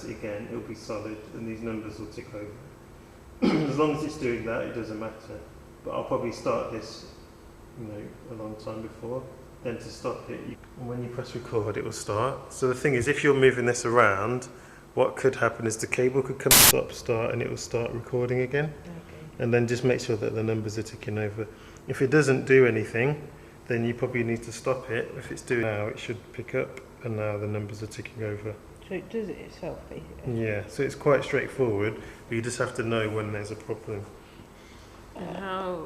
again, it'll be solid and these numbers will tick over. As long as it's doing that, it doesn't matter. But I'll probably start this, a long time before. Then to stop it, when you press record, it will start. So the thing is, if you're moving this around, what could happen is the cable could come start, and it will start recording again. Okay. And then just make sure that the numbers are ticking over. If it doesn't do anything, then you probably need to stop it. If it's doing now, it should pick up, and now the numbers are ticking over. So it does it itself, basically? Yeah, so it's quite straightforward, but you just have to know when there's a problem. And how?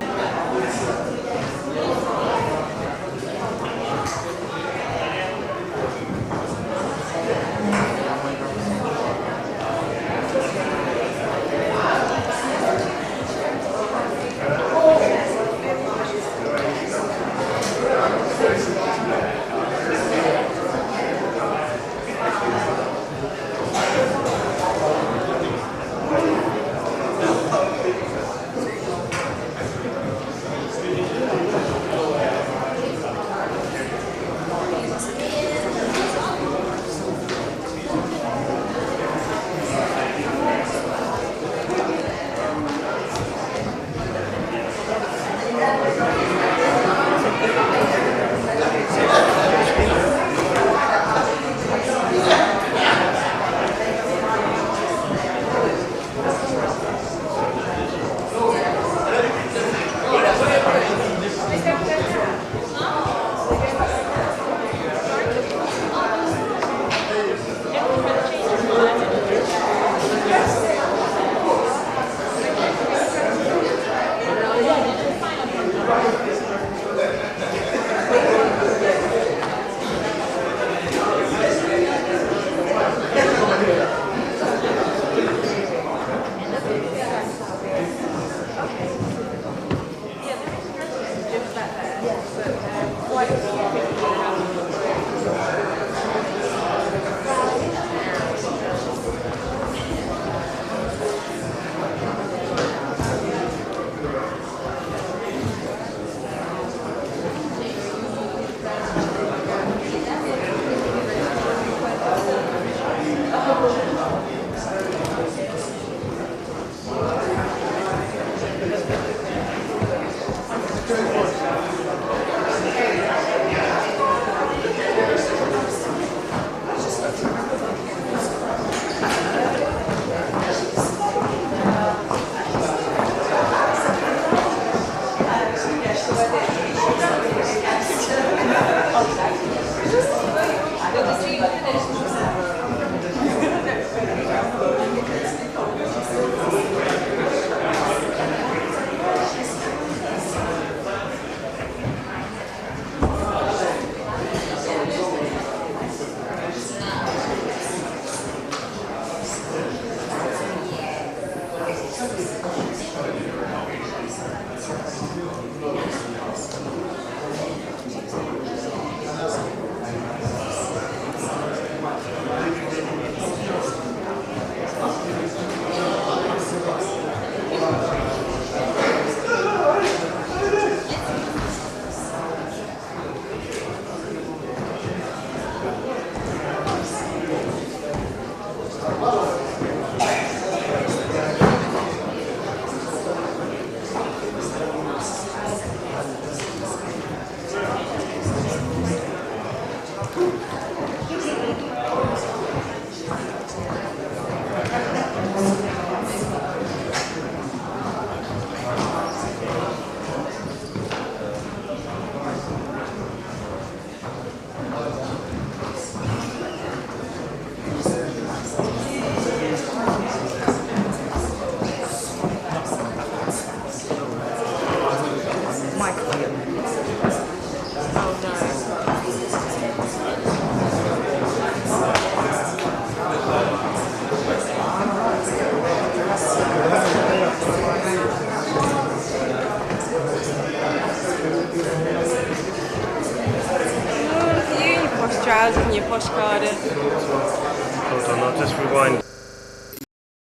Trousers and your posh card. Hold on, I'll just rewind.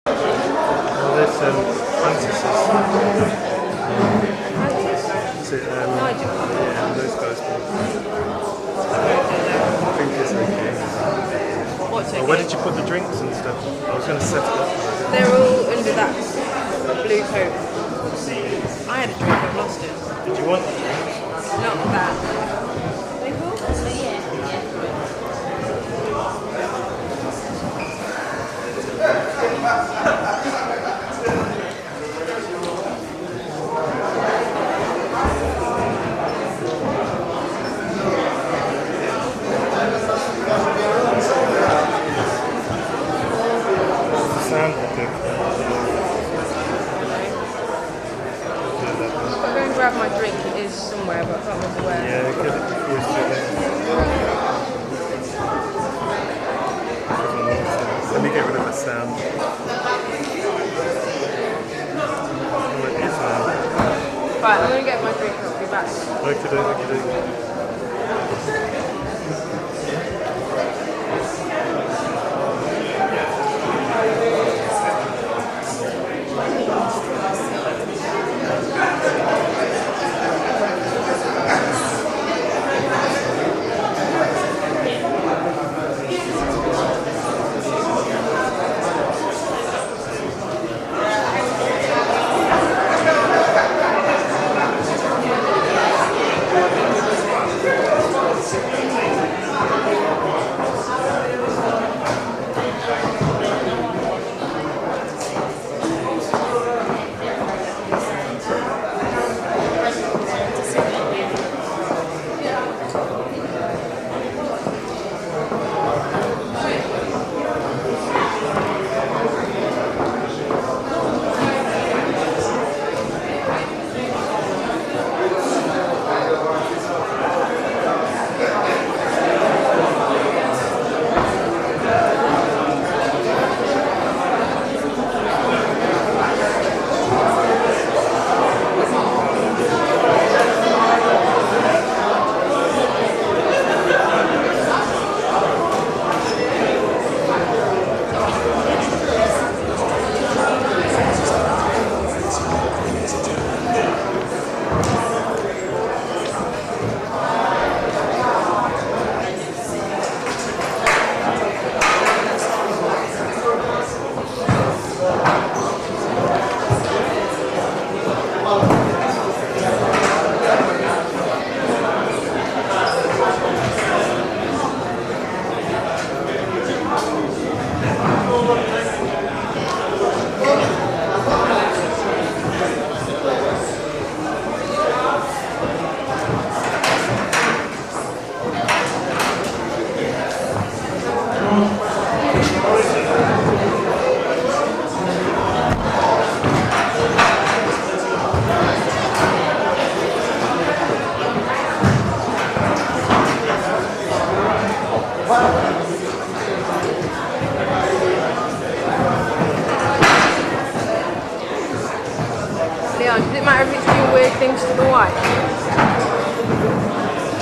Oh, there's Francis. Is it, Nigel? Yeah, those guys. I think it's okay. What's okay? Oh, where did you put the drinks and stuff? I was going to set it up. They're all under that blue coat. I had a drink, I've lost it. Did you want the drinks? Not that. Sound will do. I'll go and grab my drink. It is somewhere, but I can't remember where. Yeah, get it before it's too late. Let me get rid of the sound. Oh, it is now. Right, I'm going to get my drink. I'll be back. Okay. Leon, does it matter if it's doing weird things to the white?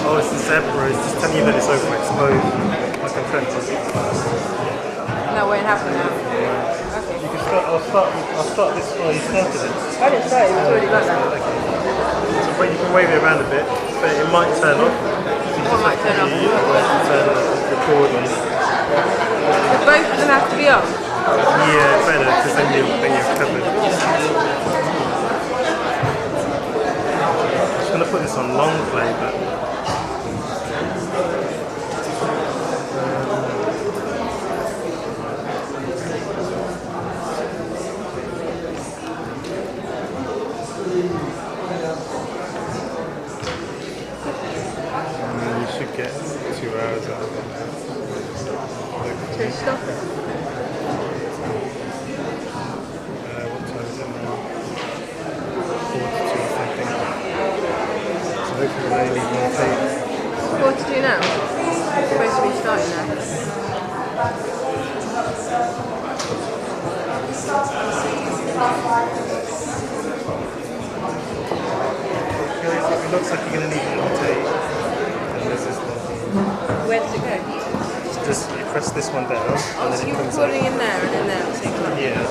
Oh, it's the zebra. It's just telling you that it's overexposed. Like I'm trying to. That won't happen now. Okay. You can start. I'll start this. Oh, you started it. I didn't start it, it was already like that. Okay. So but you can wave it around a bit, but it might turn off. One might turn off. Turn the record on. But both of them have to be off. Yeah, better because then you're covered. I'm just gonna put this on long play, but. You should get 2 hours out of it. To stop it. What time is it now? 42, I think. So hopefully they only one take. What to do now? It's supposed to be starting now. It looks like you're going to need one take. And there's this one. Where does it go? Just you press this one down, and So then it you're comes putting out. in there and in there at the same time? Yeah.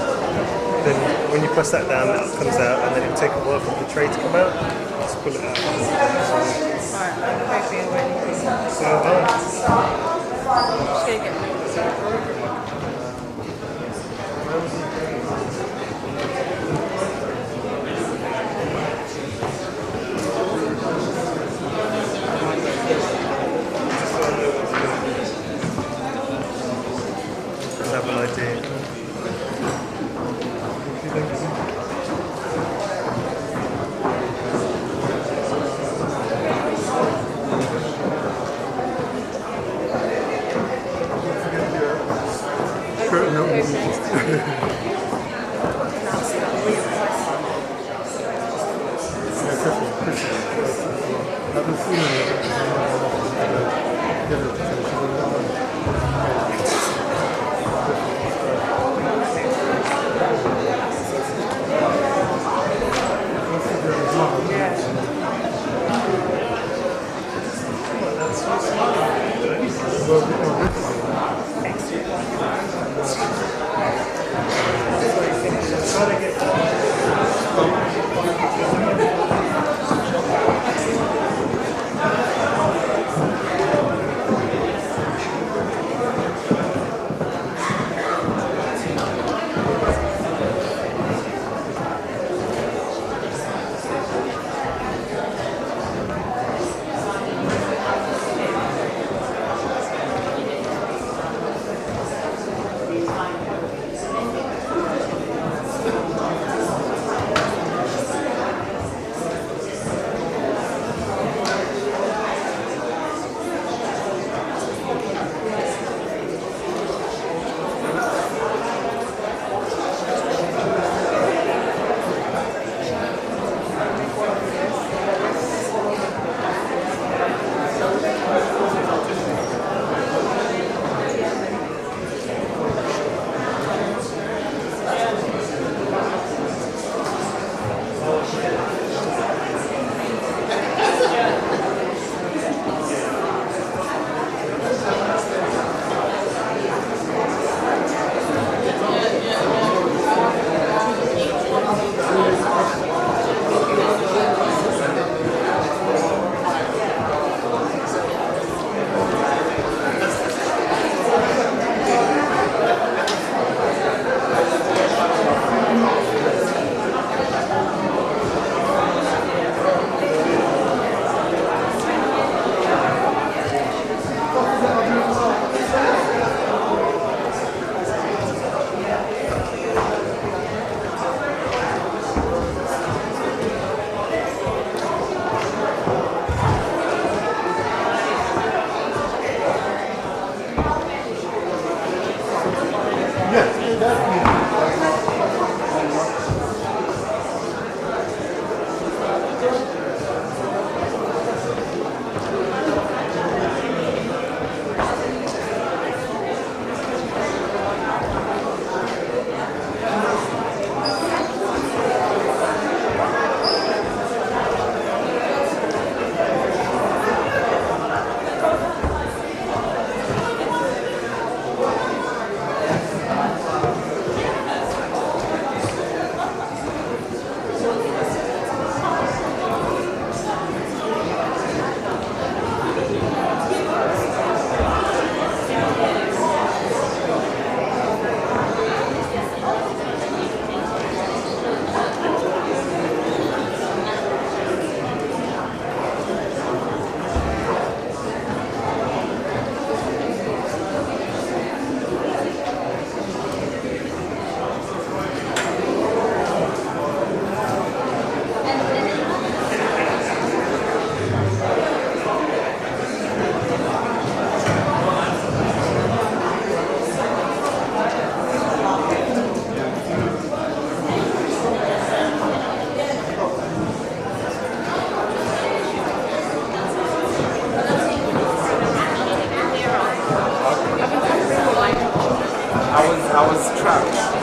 Then when you press that down, that comes out, and then it'll take a while for the tray to come out. Just pull it out. Alright, I'm hoping we're anything. So, I'm just going to get I have an idea. I was trapped.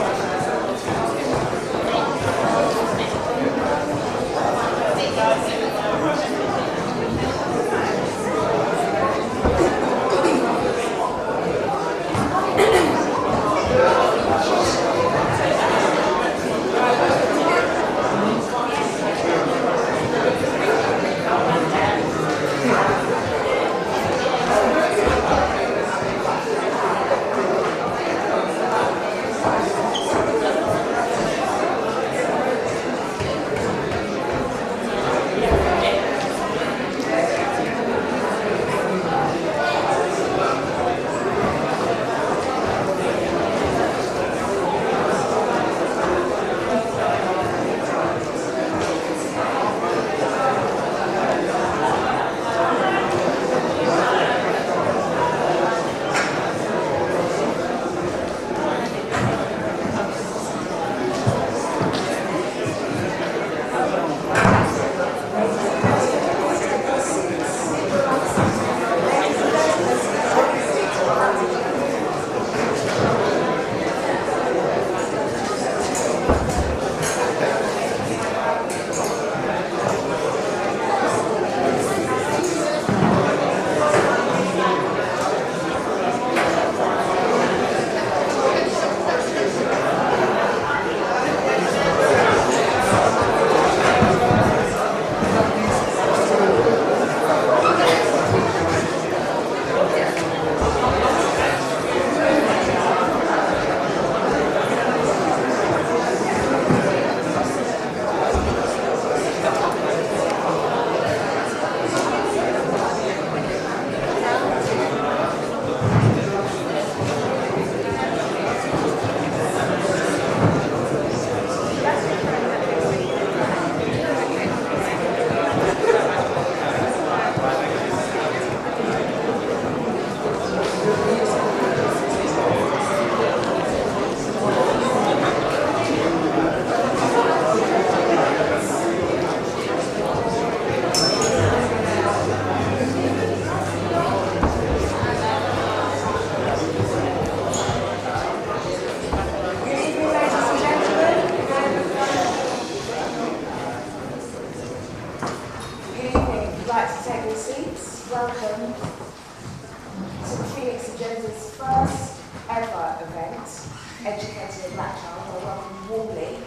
Educating a Black Child, I welcome you warmly.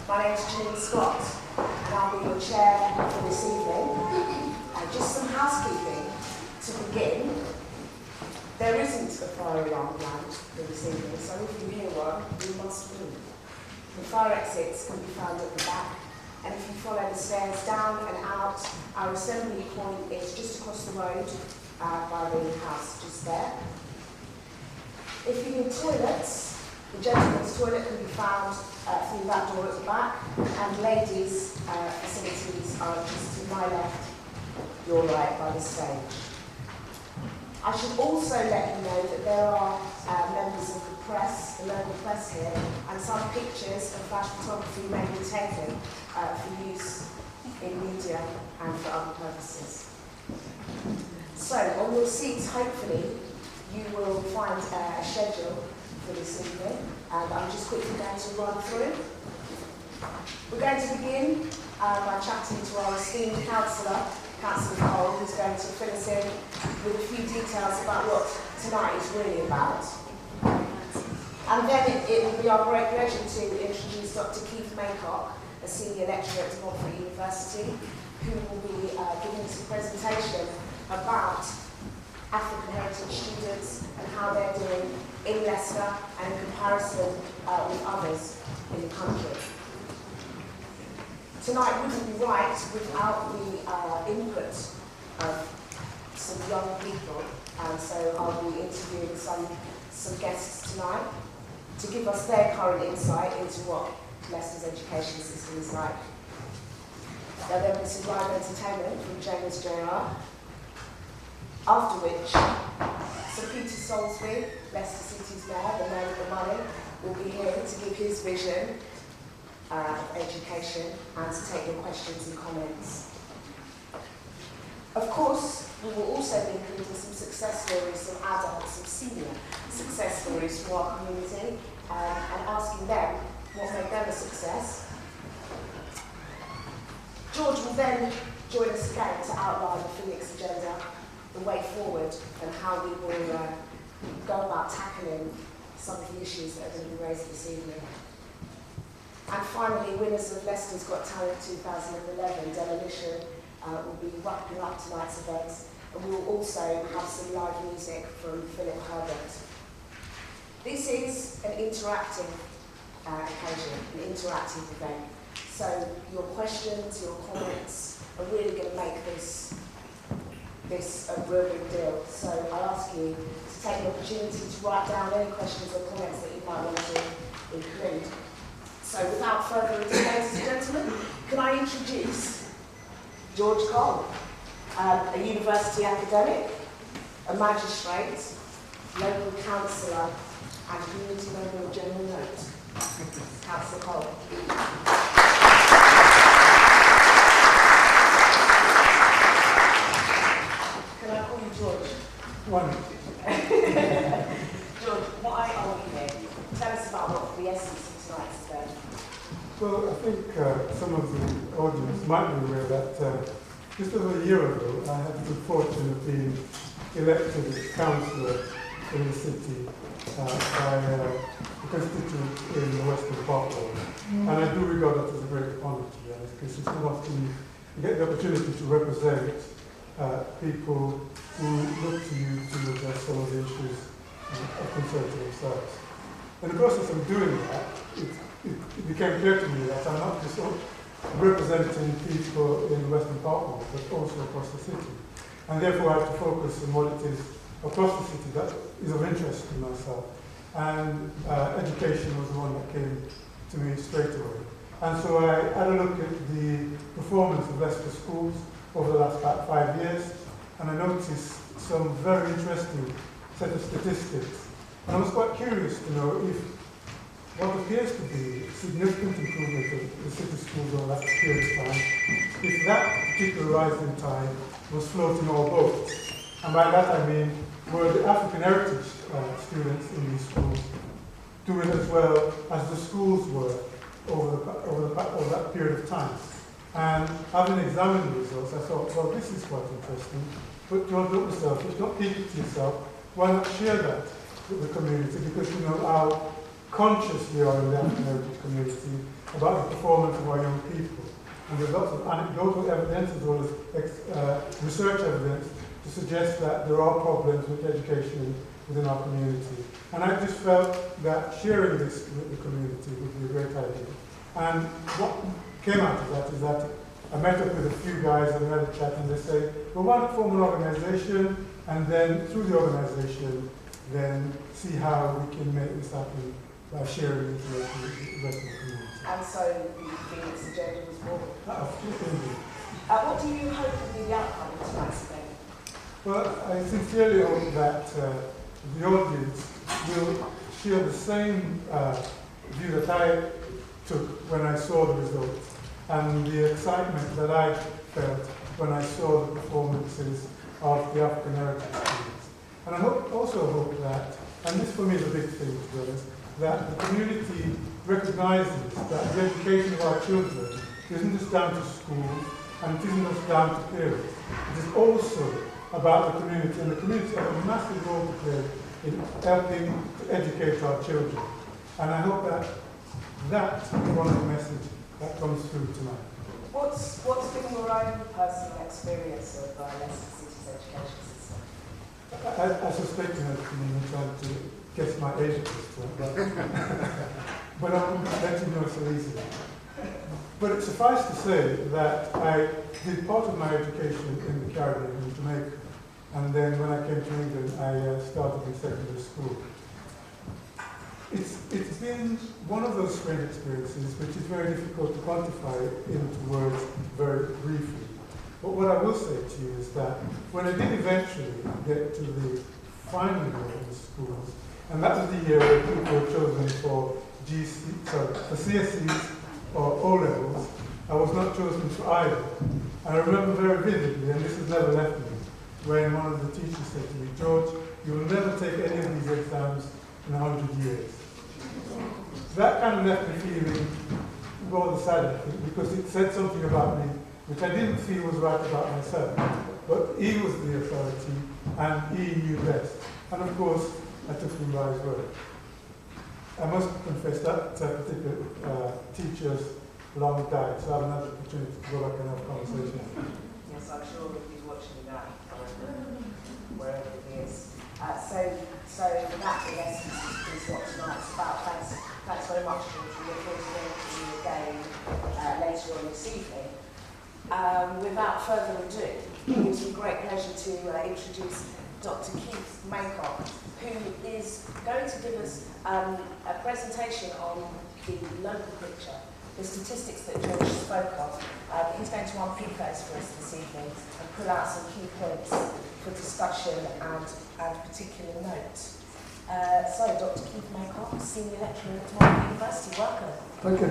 My name is Janine Scott, and I'll be your chair for this evening. Just some housekeeping to begin. There isn't a fire alarm planned for this evening, so if you hear one, you must move. The fire exits can be found at the back, and if you follow the stairs down and out, our assembly point is just across the road by the house, just there. If you need toilets, the gentleman's toilet can be found through that door at the back, and ladies' facilities are just to my left, your right, by the stage. I should also let you know that there are members of the press, the local press here, and some pictures and flash photography may be taken for use in media and for other purposes. So, on your seats, hopefully, you will find a schedule for this evening, and I'm just quickly going to run through. We're going to begin by chatting to our esteemed councillor, Councillor Cole, who's going to fill us in with a few details about what tonight is really about. And then it will be our great pleasure to introduce Dr. Keith Maycock, a senior lecturer at Montfort University, who will be giving us a presentation about African heritage students and how they're doing in Leicester and in comparison with others in the country. Tonight wouldn't be right without the input of some young people, and so I'll be interviewing some guests tonight to give us their current insight into what Leicester's education system is like. There'll then be some live entertainment from James Jr., after which Sir Peter Salisbury, Leicester City's mayor, the man with the money, will be here to give his vision education and to take your questions and comments. Of course, we will also be including some success stories, some adults, some senior success stories from our community and asking them what made them a success. George will then join us again to outline the Phoenix agenda, the way forward, and how we will go about tackling some of the issues that are going to be raised this evening. And finally, winners of Leicester's Got Talent 2011, Demolition, will be wrapping up tonight's events, and we will also have some live music from Philip Herbert. This is an interactive occasion, an interactive event. So your questions, your comments are really going to make this a real big deal. So I ask you to take the opportunity to write down any questions or comments that you might want to include. So without further ado, ladies and gentlemen, can I introduce George Cole, a university academic, a magistrate, local councillor, and community member of General Note. Councillor Cole. Can I call you George? One. George, why are we here? Tell us about what the essence of tonight's event. Well, I think some of the audience might be aware that just over a year ago, I had the good fortune of being elected as councillor in the city by a constituent in the Western Park Ward. And I do regard that as a great honour, to be honest, because it's not often you get the opportunity to represent people who look to you to address some of the issues of concern to themselves. In the process of doing that, it became clear to me that I'm not just representing people in Western Park Ward, but also across the city. And therefore I have to focus on what it is across the city that is of interest to myself. And education was the one that came to me straight away. And so I had a look at the performance of Leicester schools over the last about 5 years, and I noticed some very interesting set of statistics. And I was quite curious to know if what appears to be significant improvement of the city schools over that period of time, if that particular rising tide was floating all boats. And by that I mean, were the African heritage students in these schools doing as well as the schools were over that period of time? And having examined the results, I thought, well, this is quite interesting. But don't do it yourself, just don't keep it to yourself. Why not share that with the community? Because you know conscious we are in the African heritage community about the performance of our young people. And there's lots of anecdotal evidence as well as research evidence to suggest that there are problems with education within our community. And I just felt that sharing this with the community would be a great idea. And what came out of that is that I met up with a few guys and we had a chat, and they say, we want to form an organization, and then through the organization, then see how we can make this happen by sharing information with the rest of the community. And so the Phoenix Agenda was born. Indeed. What do you hope will be the outcome of tonight's event? Well, I sincerely hope that the audience will share the same view that I took when I saw the results, and the excitement that I felt when I saw the performances of the African heritage students. And I also hope that, and this for me is a big thing to be honest, that the community recognizes that the education of our children isn't just down to schools, and it isn't just down to parents. It is also about the community, and the community has a massive role to play in helping to educate our children. And I hope that that is one of the messages that comes through tonight. What's been your own personal experience of Leicester City's education system? I suspect you know, trying to guess my age at this point, but I wouldn't let you know so easily. But it suffice to say that I did part of my education in the Caribbean, in Jamaica, and then when I came to England, I started in secondary school. It's been one of those strange experiences which is very difficult to quantify into words very briefly. But what I will say to you is that when I did eventually get to the final year in the schools, and that was the year where people were chosen for CSEs or O-levels, I was not chosen for either. And I remember very vividly, and this has never left me, when one of the teachers said to me, George, you will never take any of these exams in 100 years. That kind of left me feeling rather sad, I think, because it said something about me which I didn't feel was right about myself. But he was the authority, and he knew best. And of course, I took him by his word. I must confess that particular teacher's long died, so I haven't had the opportunity to go back and have a conversation. Yes, I'm sure that he's watching that, wherever he is. So that, in essence, is what tonight's about. Thanks very much, George. We look forward to hearing from you again later on this evening. Without further ado, it gives me great pleasure to introduce Dr. Keith Maycock, who is going to give us a presentation on the local picture, the statistics that George spoke of. He's going to unpick those for us this evening and pull out some key points for discussion and particular notes. So, Dr. Keith Maycock, Senior Lecturer at Marlborough University, welcome. Thank you.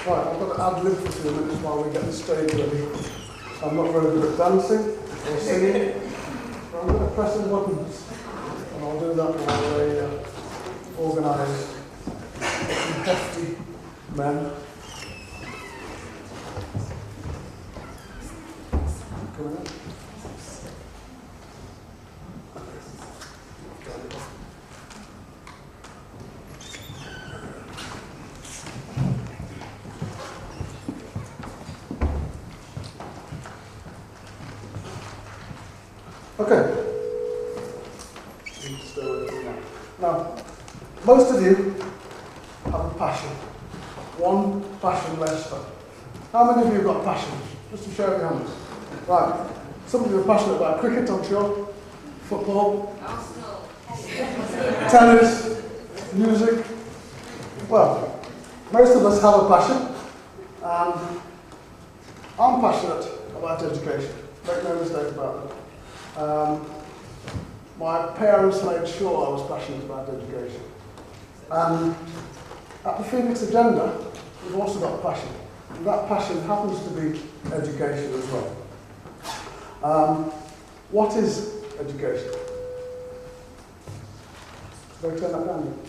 Right, I've got to ad-lib for a few minutes while we get the stage ready. I'm not very good at dancing or singing, but I'm going to press the buttons, and I'll do that while they organise some hefty men. Coming in. Okay. Now, most of you have a passion. One passion less than. How many of you have got passion? Just to show your hands. Right. Some of you are passionate about cricket, I'm sure. Football. Tennis. Music. Well, most of us have a passion. And I'm passionate about education. Make no mistake about it. My parents made sure I was passionate about education. And at the Phoenix Agenda, we've also got passion. And that passion happens to be education as well. What is education? Should I turn that down?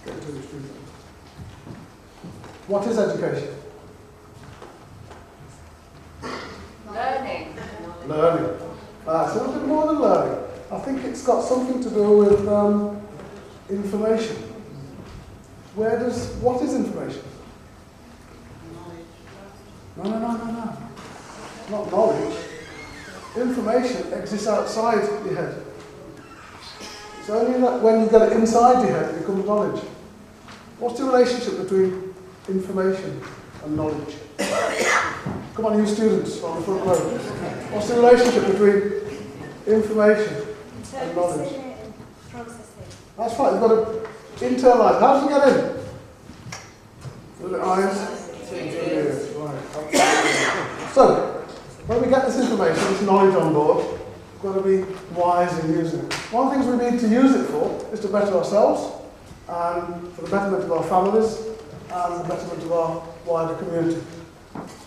Get to the street. What is education? Learning. Learning. It's a little bit more than learning. I think it's got something to do with information. What is information? No. Not knowledge. Information exists outside your head. It's only that when you get it inside your head, it becomes knowledge. What's the relationship between information and knowledge? Come on, you students on the front row. What's the relationship between information and knowledge? That's right, you've got to internalise. How does it get in? Through the eyes? Ears. Right. So, when we get this information, this knowledge on board, we've got to be wise in using it. One of the things we need to use it for is to better ourselves, and for the betterment of our families, and the betterment of our wider community.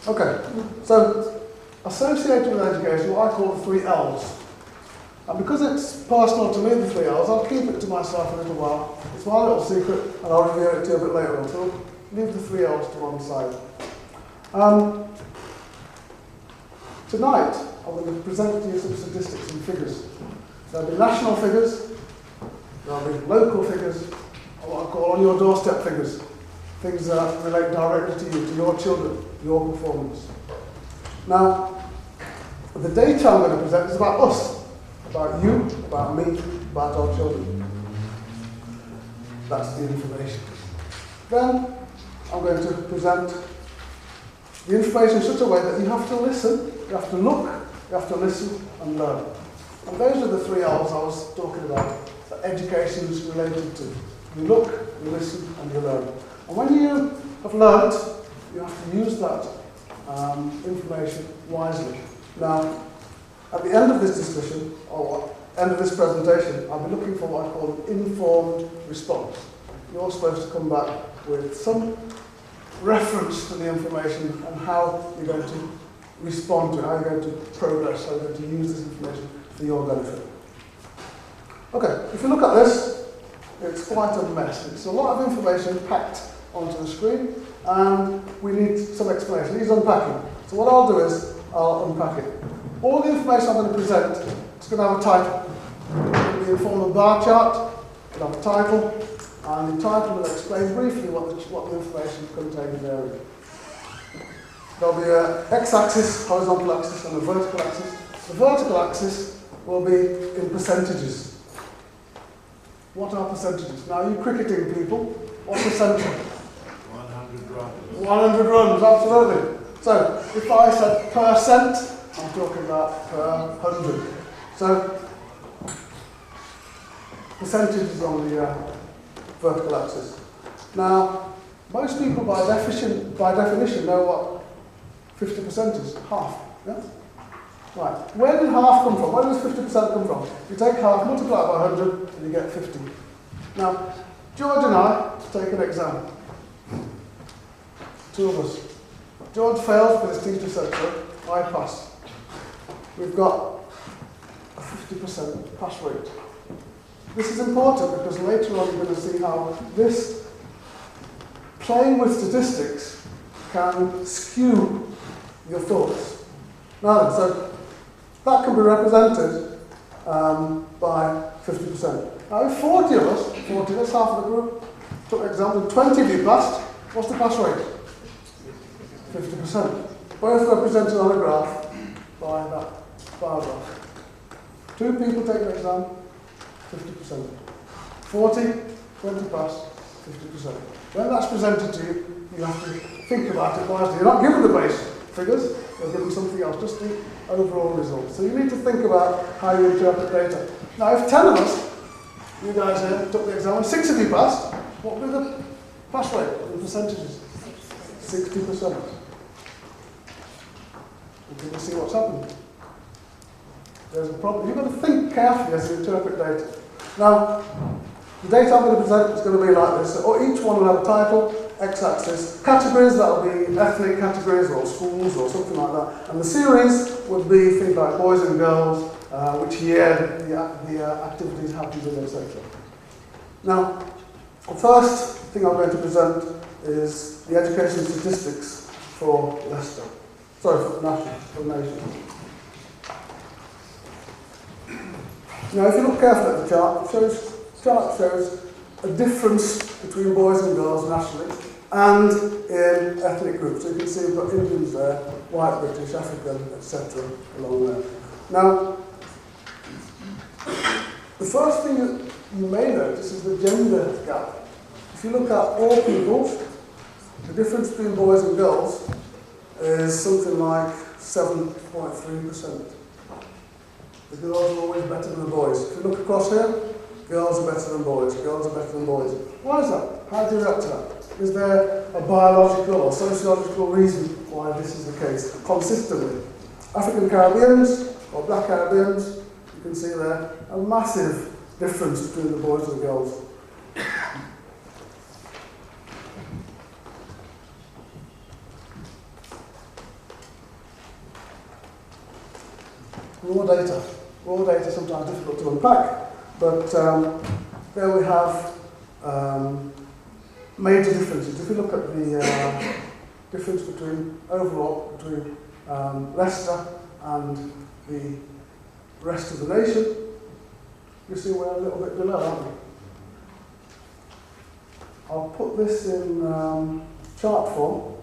Okay, so associated with education, what I call the 3 L's. And because it's personal to me, the 3 L's, I'll keep it to myself a little while. It's my little secret, and I'll reveal it to you a bit later on. So leave the 3 L's to one side. Tonight, I'm going to present to you some statistics and figures. There'll be national figures, there'll be local figures, and what I call on your doorstep figures. Things that relate directly to you, to your children, your performance. Now, the data I'm going to present is about us, about you, about me, about our children. That's the information. Then, I'm going to present the information in such a way that you have to listen, you have to look, you have to listen and learn. And those are the 3 L's I was talking about that education is related to. You look, you listen and you learn. And when you have learned, you have to use that information wisely. Now, at the end of this discussion, or end of this presentation, I'll be looking for what I call an informed response. You're supposed to come back with some reference to the information and how you're going to respond to it, how you're going to progress, how you're going to use this information for your benefit. Okay, if you look at this, it's quite a mess. It's a lot of information packed onto the screen, and we need some explanation. It needs unpacking. So what I'll do is, I'll unpack it. All the information I'm going to present is going to have a title. It will be in the form of a bar chart, it'll have a title, and the title will explain briefly what the information contained in the area. There'll be an x-axis, horizontal axis, and a vertical axis. The vertical axis will be in percentages. What are percentages? Now, you cricketing people, what's a century? 100 runs. 100 runs, absolutely. So, if I said percent, I'm talking about per 100. So, percentages on the vertical axis. Now, most people by definition know what 50% is, half. Yeah? Right, where did half come from? Where does 50% come from? You take half, multiply it by 100, and you get 50. Now, George and I take an exam. 2 of us. George fails because his teacher said so. I pass. We've got a 50% pass rate. This is important because later on you're going to see how this playing with statistics can skew your thoughts. Now then, so that can be represented by 50%. Now if 40 of us, that's half of the group, took an example, 20 of you passed, what's the pass rate? 50%. Both represented on a graph by that bar graph. 2 people take an exam, 50%. 40, 20 pass, 50%. When that's presented to you, you have to think about it wisely. You're not given the base figures, you're given something else, just the overall result. So you need to think about how you interpret data. Now, if 10 of us, you guys here, took the exam, and 6 of you passed, what would be the pass rate, the percentages? 60%. And you can see what's happened. There's a problem. You've got to think carefully as you interpret data. Now, the data I'm going to present is going to be like this. So each one will have a title, x-axis, categories, that will be ethnic categories or schools or something like that. And the series would be things like boys and girls, which year the activities happened in, etc. Now, the first thing I'm going to present is the education statistics for Leicester. Sorry, for the nation. Now, if you look carefully at the chart, the chart shows a difference between boys and girls nationally and in ethnic groups. So you can see we've got Indians there, white British, African, etc. along there. Now, the first thing that you may notice is the gender gap. If you look at all pupils, the difference between boys and girls is something like 7.3%. The girls are always better than the boys. If you look across here, girls are better than boys, girls are better than boys. Why is that? How do you react to that? Is there a biological or sociological reason why this is the case consistently? African Caribbeans or Black Caribbeans, you can see there a massive difference between the boys and the girls. Raw data is sometimes difficult to unpack, but there we have major differences. If you look at the difference overall between Leicester and the rest of the nation, you see we're a little bit below, aren't we? I'll put this in chart form.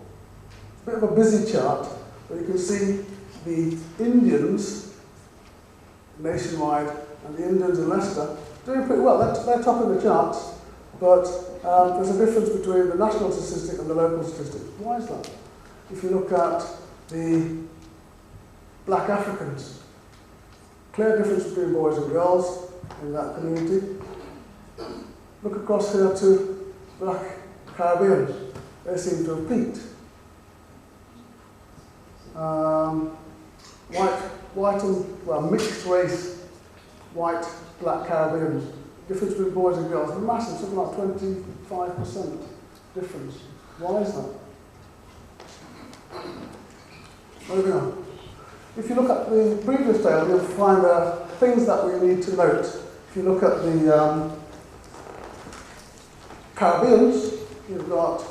It's a bit of a busy chart, but you can see the Indians nationwide and the Indians in Leicester doing pretty well. They're topping the charts, but there's a difference between the national statistic and the local statistic. Why is that? If you look at the Black Africans, clear difference between boys and girls in that community. Look across here to Black Caribbeans. They seem to have peaked. Mixed race, white, Black Caribbeans. Difference between boys and girls, massive, something like 25% difference. Why is that? Moving on. If you look at the previous table, you'll find things that we need to note. If you look at the Caribbeans, you've got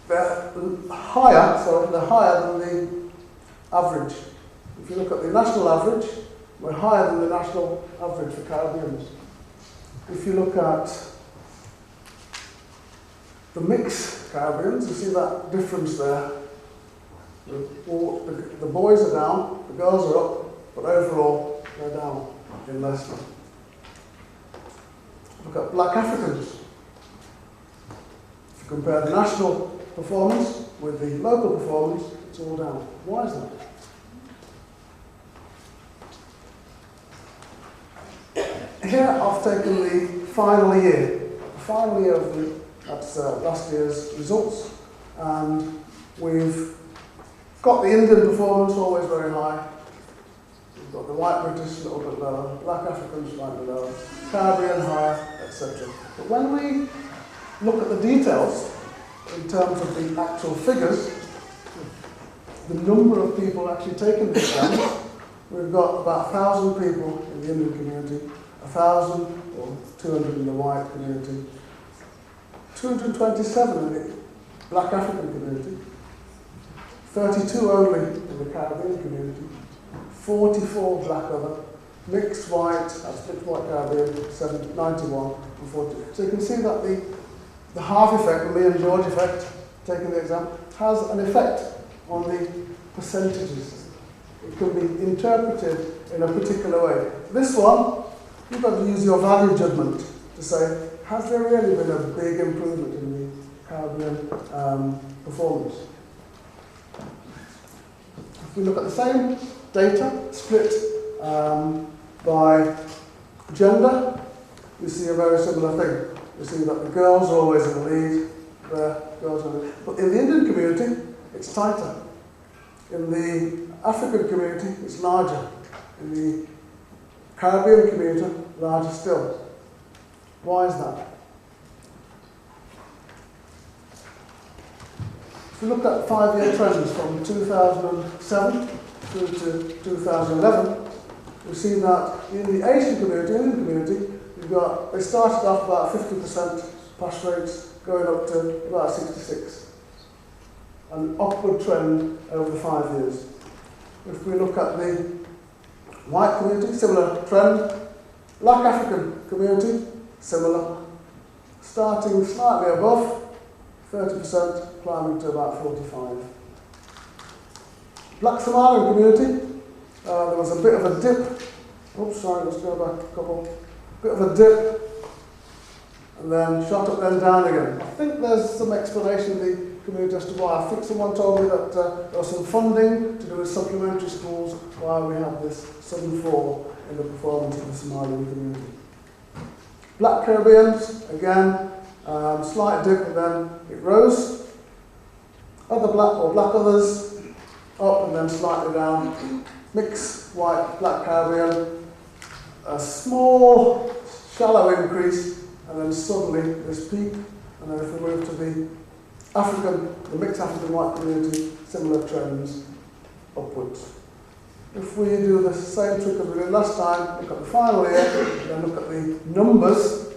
they're higher than the average. If you look at the national average, we're higher than the national average for Caribbeans. If you look at the mixed Caribbeans, you see that difference there. The boys are down, the girls are up, but overall they're down in Leicester. Look at Black Africans. If you compare the national performance with the local performance, it's all down. Why is that? Here I've taken the final year of last year's results, and we've got the Indian performance always very high. We've got the white British a little bit lower, Black Africans slightly lower, Caribbean higher, etc. But when we look at the details in terms of the actual figures, the number of people actually taking the exam, we've got about 1,000 people in the Indian community, 1,000 or 200 in the white community, 227 in the Black African community, 32 only in the Caribbean community, 44 black other, mixed white, that's mixed white Caribbean, 91 and 40. So you can see that the half effect, the me and George effect, taking the exam, has an effect on the percentages. It can be interpreted in a particular way. This one, you've got to use your value judgment to say, has there really been a big improvement in the Caribbean performance? If we look at the same data, split by gender, we see a very similar thing. We see that the girls are always in the lead, but in the Indian community, it's tighter. In the African community, it's larger. In the Caribbean community, larger still. Why is that? If we look at 5-year trends from 2007 through to 2011, we see that in the Asian community, Indian community, they started off about 50% pass rates, going up to about 66. An upward trend over the 5 years. If we look at the White community, similar trend. Black African community, similar. Starting slightly above, 30%, climbing to about 45%. Black Somalian community, there was a bit of a dip. Oops, sorry, let's go back a couple. Bit of a dip, and then shot up, then down again. I think there's some explanation in the community as to why. I think someone told me that there was some funding to do with supplementary schools why we have this sudden fall in the performance of the Somalian community. Black Caribbeans, again, slight dip, and then it rose. Other black or black others, up and then slightly down. Mixed white, black Caribbean, a small, shallow increase, and then suddenly this peak. And then if we move to the mixed African white community, similar trends upwards. If we do the same trick as we did last time, look at the final year, then look at the numbers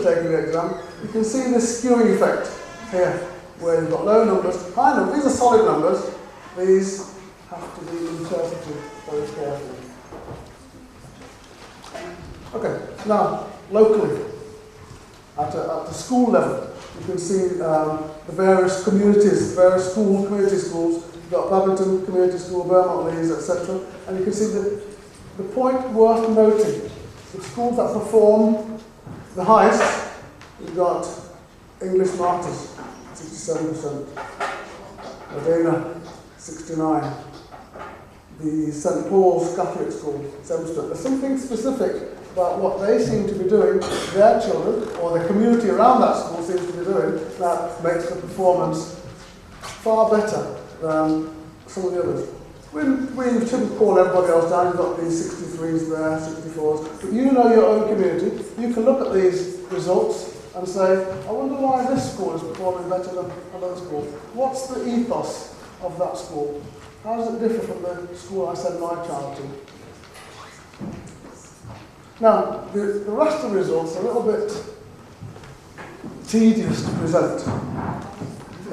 taking the exam, you can see this skewing effect here, where you've got low numbers, high numbers. These are solid numbers. These have to be interpreted very carefully. Okay, now, locally, at the school level, you can see the various communities, various community schools. You've got Babington Community School, Beaumont Leys, etc. And you can see the point worth noting, the schools that perform the highest, you've got English Martyrs, 67%, Modena, 69%, the St Paul's Catholic School, 7%. There's something specific about what they seem to be doing, their children, or the community around that school seems to be doing, that makes the performance far better than some of the others. We shouldn't call everybody else down. You've got these 63s there, 64s. But you know your own community. You can look at these results and say, I wonder why this school is performing better than another school. What's the ethos of that school? How does it differ from the school I send my child to? Now, the rest of the results are a little bit tedious to present,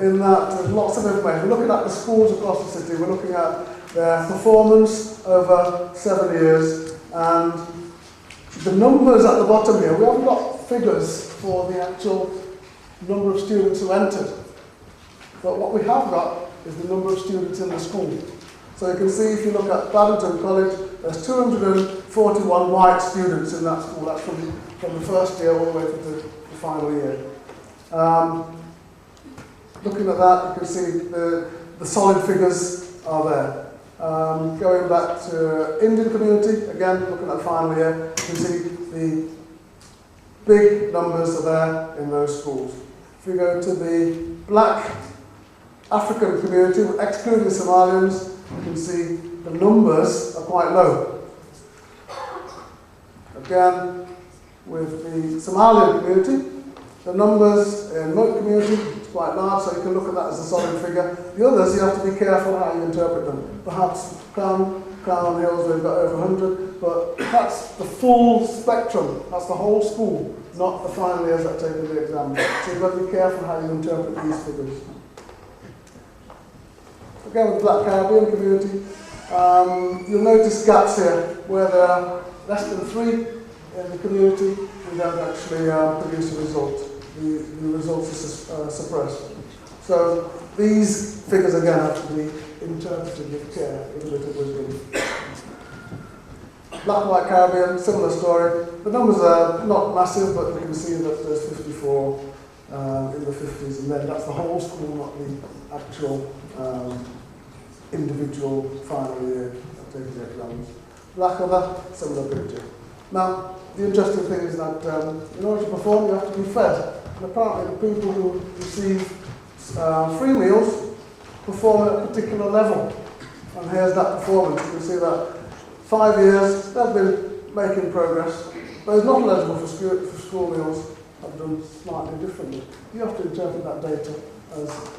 in that there's lots of information. We're looking at the schools across the city, we're looking at their performance over 7 years, and the numbers at the bottom here, we haven't got figures for the actual number of students who entered, but what we have got is the number of students in the school. So you can see if you look at Babington College, there's 241 white students in that school. That's from the first year all the way to the final year. Looking at that, you can see the solid figures are there. Going back to Indian community, again, looking at the final year, you can see the big numbers are there in those schools. If we go to the black African community, excluding the Somalians, you can see the numbers are quite low. Again, with the Somalian community, the numbers in Moat community is quite large, so you can look at that as a solid figure. The others, you have to be careful how you interpret them. Perhaps Crown Hills, we've got over 100, but that's the full spectrum. That's the whole school, not the final years that take the exam. So you've got to be careful how you interpret these figures. Again, with the Black Caribbean community, you'll notice gaps here where there are less than 3 in the community who don't actually produce a result. The results are suppressed. So these figures again have to be interpreted with care, with a bit of wisdom. Black and White Caribbean, similar story. The numbers are not massive, but you can see that there's 54 in the 50s, and then that's the whole school, not the actual individual final year of taking the exams. Black other, similar picture. Now, the interesting thing is that in order to perform, you have to be fed. And apparently the people who receive free meals perform at a particular level. And here's that performance. You can see that 5 years, they've been making progress. Those not eligible for school meals have done slightly differently. You have to interpret that data as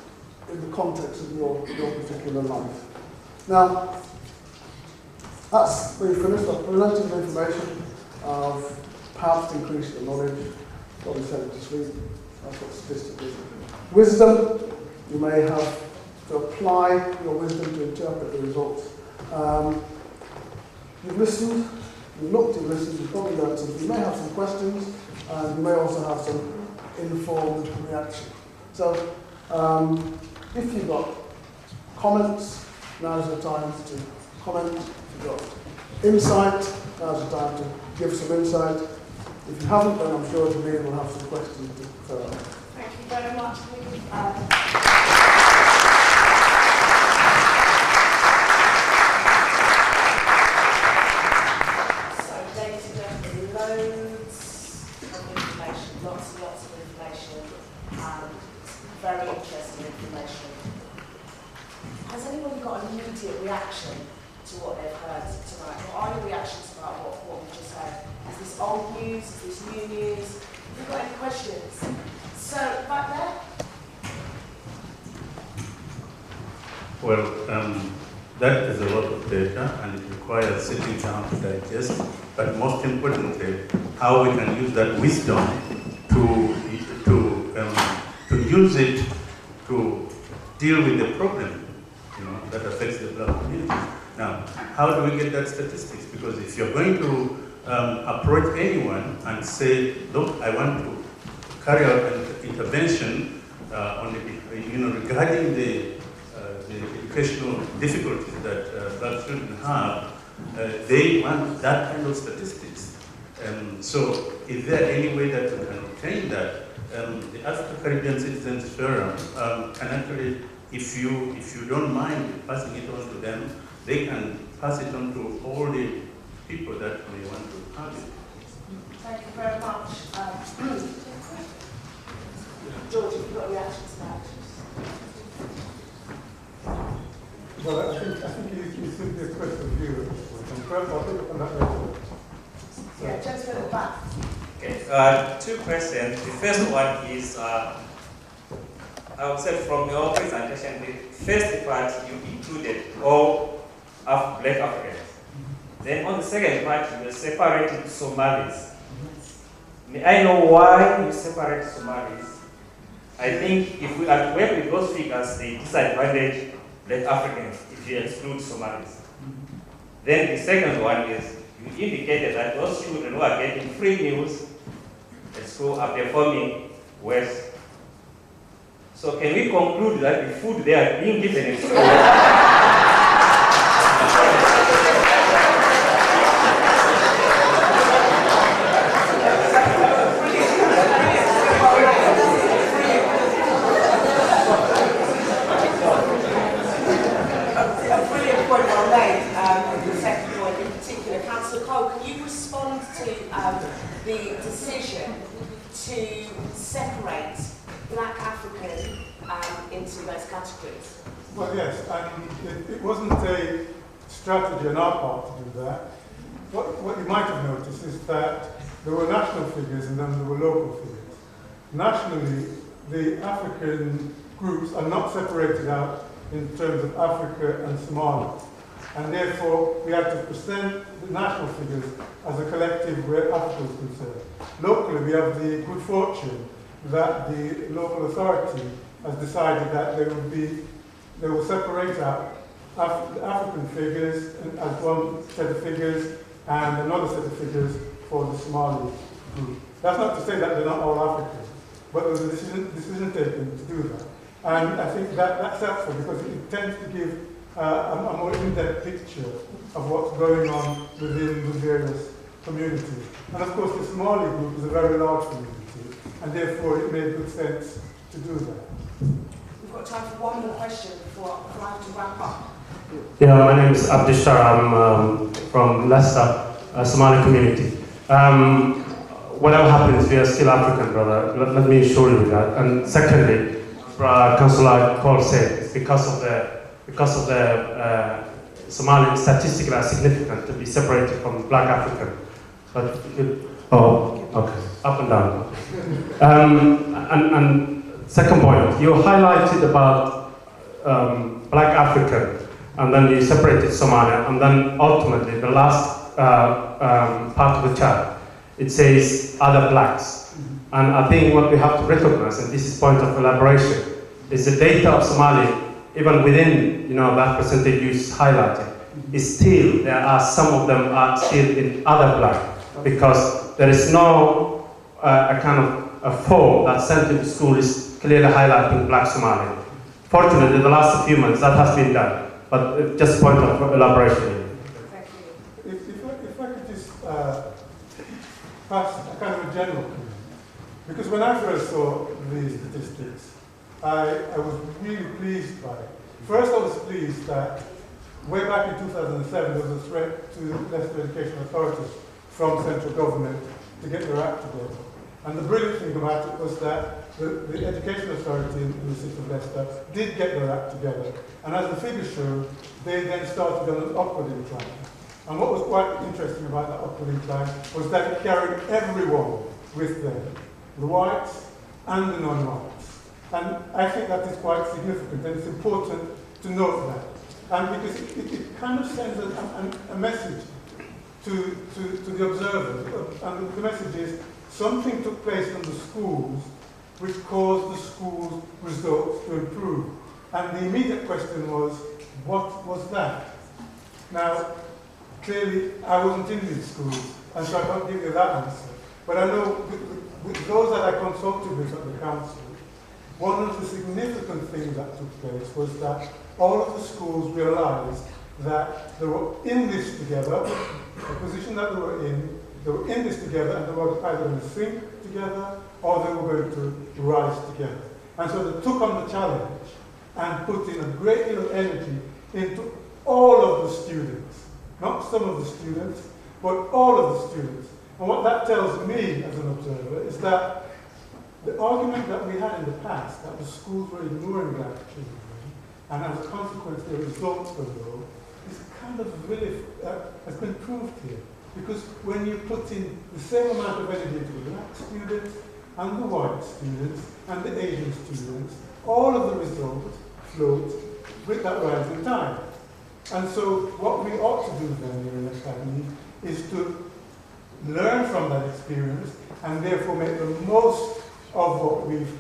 in the context of your particular life. Now, that's where you finished. I've presented the information of how to increase your knowledge, probably send it to sleep. That's what statistics is. Wisdom, you may have to apply your wisdom to interpret the results. you've listened, you've looked, you've listened, you've probably learned something. You may have some questions, and you may also have some informed reaction. So, if you've got comments, now's the time to comment. If you've got insight, now's the time to give some insight. If you haven't, then I'm sure Jameen will have some questions to throw out. Thank you very much. So data, loads of information, lots and lots of information, very interesting information. Has anybody got an immediate reaction to what they've heard tonight? What are your reactions about what we've just heard? Is this old news? Is this new news? Have you got any questions? So, back there. Well, that is a lot of data and it requires sitting down to digest, but most importantly, how we can use that wisdom to use it to deal with the problem, that affects the black community. Now, how do we get that statistics? Because if you're going to approach anyone and say, look, I want to carry out an intervention on regarding the educational difficulties that black children have, they want that kind of statistics. So is there any way that we can obtain that? The African-Caribbean Citizens Forum can actually, if you don't mind passing it on to them, they can pass it on to all the people that may want to have it. Thank you very much. George, have you got reactions to that? Well, I think you simply expressed the view. I'll pick up on that later. Yeah, just at the back. Okay, two questions. The first one is, I would say from your presentation, the first part you included all Black Africans. Then on the second part, you separated Somalis. May I know why you separate Somalis? I think if we are to work with those figures, they disadvantage Black Africans if you exclude Somalis. Then the second one is, you indicated that those children who are getting free meals at school are performing worse. So can we conclude that the food they are being given in school the decision to separate Black African into those categories? Well, yes, and it wasn't a strategy on our part to do that. What you might have noticed is that there were national figures and then there were local figures. Nationally, the African groups are not separated out in terms of Africa and Somalia. And therefore, we have to present the national figures as a collective where Africa is concerned. Locally, we have the good fortune that the local authority has decided that they will separate out the African figures as one set of figures and another set of figures for the Somali group. That's not to say that they're not all Africans, but there was a decision taken to do that. And I think that's helpful because it tends to give a more in-depth picture of what's going on within the various communities. And of course, the Somali group is a very large community, and therefore it made good sense to do that. We've got time for one more question before I have to wrap up. Yeah, my name is Abdishar. I'm from Leicester, Somali community. Whatever happens, we are still African, brother. Let me assure you that. And secondly, Councillor Paul said, it's because of the Somali statistically are significant to be separated from Black African. But okay, up and down. And second point, you highlighted about Black African, and then you separated Somalia, and then ultimately the last part of the chart, it says other blacks. And I think what we have to recognize, and this is point of elaboration, is the data of Somalia, even within that percentage you highlighted, still there are some of them are still in other black, because there is no a kind of a form that sent to the school is clearly highlighting black Somali. Fortunately, the last few months that has been done, but just a point of elaboration. Thank you. If I could just pass a kind of a general comment. Because when I first saw these statistics, I was really pleased by it. First, I was pleased that way back in 2007, there was a threat to Leicester Education Authorities from central government to get their act together. And the brilliant thing about it was that the Education Authority in the city of Leicester did get their act together. And as the figures show, they then started on an upward incline. And what was quite interesting about that upward incline was that it carried everyone with them, the whites and the non-whites. And I think that is quite significant, and it's important to note that. And because it kind of sends a message to the observers. And the message is, something took place in the schools which caused the schools' results to improve. And the immediate question was, what was that? Now, clearly, I wasn't in these schools, and so I can't give you that answer. But I know with those that I consulted with at the council, one of the significant things that took place was that all of the schools realized that they were in this together, the position that they were in this together, and they were either going to sink together or they were going to rise together. And so they took on the challenge and put in a great deal of energy into all of the students, not some of the students, but all of the students. And what that tells me as an observer is that the argument that we had in the past, that the schools were ignoring black children, and as a consequence the results were low, is kind of really, has been proved here. Because when you put in the same amount of energy into the black students, and the white students, and the Asian students, all of the results float with that rising tide. And so what we ought to do then here in the academy is to learn from that experience and therefore make the most of what we've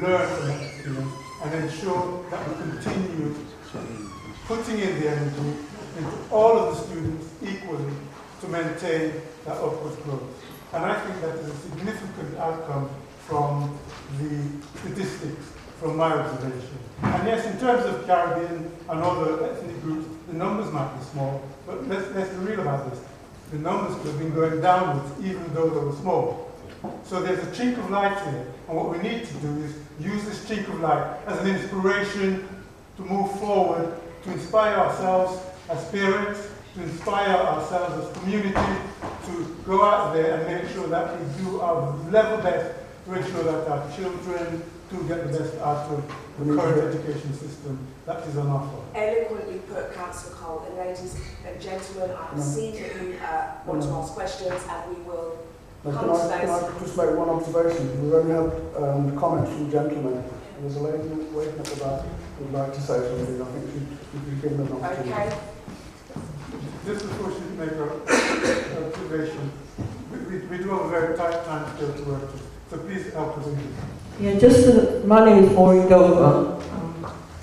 learned from that experience and ensure that we continue putting in the energy into all of the students equally to maintain that upward growth. And I think that is a significant outcome from the statistics from my observation. And yes, in terms of Caribbean and other ethnic groups, the numbers might be small, but let's be real about this. The numbers could have been going downwards even though they were small. So there's a chink of light here, and what we need to do is use this chink of light as an inspiration to move forward, to inspire ourselves as parents, to inspire ourselves as community, to go out there and make sure that we do our level best to ensure that our children do get the best out of the current education system that is on offer. Eloquently put, Councillor Cole. And ladies and gentlemen, I can see that you want to ask questions, and we will come to those. Can I just make one observation? We've only had comments from gentlemen. There's a lady waiting at the back who would like to say something. I think she could give them an opportunity. Okay. Just before she make her observation, we do have a very tight time scale to work with, so please help us in this. Yeah, my name is Maureen Dover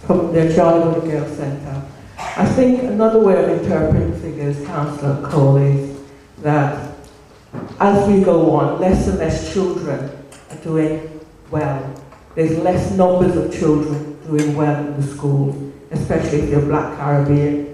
from the Charlie Wood Girls Centre. I think another way of interpreting figures, Councillor Cole, is that as we go on, less and less children are doing well. There's less numbers of children doing well in the schools, especially if you're Black Caribbean.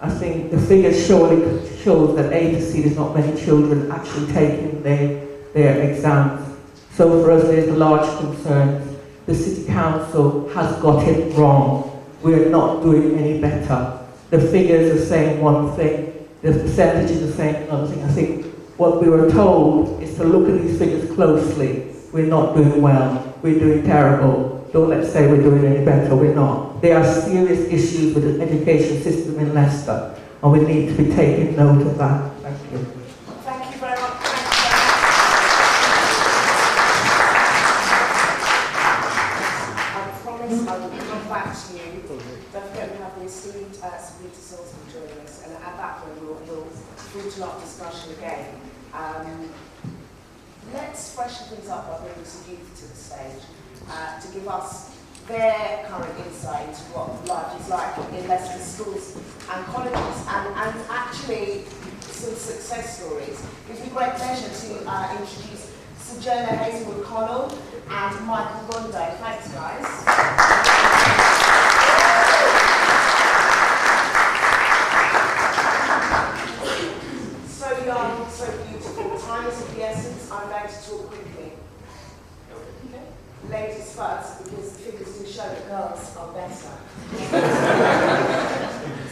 I think the figures surely shows that A to C, there's not many children actually taking their exams. So for us, there's large concerns. The City Council has got it wrong. We're not doing any better. The figures are saying one thing, the percentages are saying another thing. I think what we were told is to look at these figures closely. We're not doing well. We're doing terrible. Don't let's say we're doing any better. We're not. There are serious issues with the education system in Leicester, and we need to be taking note of that. Thank you. Thank you very much. I promise I will come back to you. Don't forget we have the esteemed Sabrina Silsby joining us, and at that point we'll fruit up discussion again. Let's freshen things up by bringing some youth to the stage to give us their current insight into what life is like in Leicester schools and colleges, and actually some success stories. It gives me great pleasure to introduce Sojourner Hazelwood Connell and Michael Rondo. Thanks, guys. So young, so beautiful. Time is of the essence. I'm going to talk quickly. Ladies first, because the figures do show that girls are better.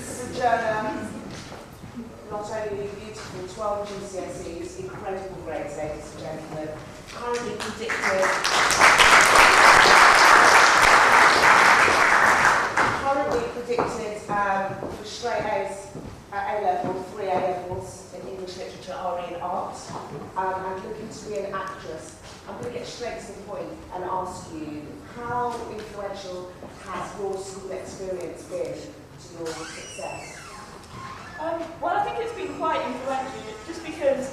Sojourner, not only beautiful, 12 GCSEs, incredible grades, ladies and gentlemen. Currently predicted for straight A's at A-level, 3 A-levels in English literature, RE and art, and looking to be an actress. I'm going to get straight to the point and ask you, how influential has your school experience been to your success? Well, I think it's been quite influential, just because,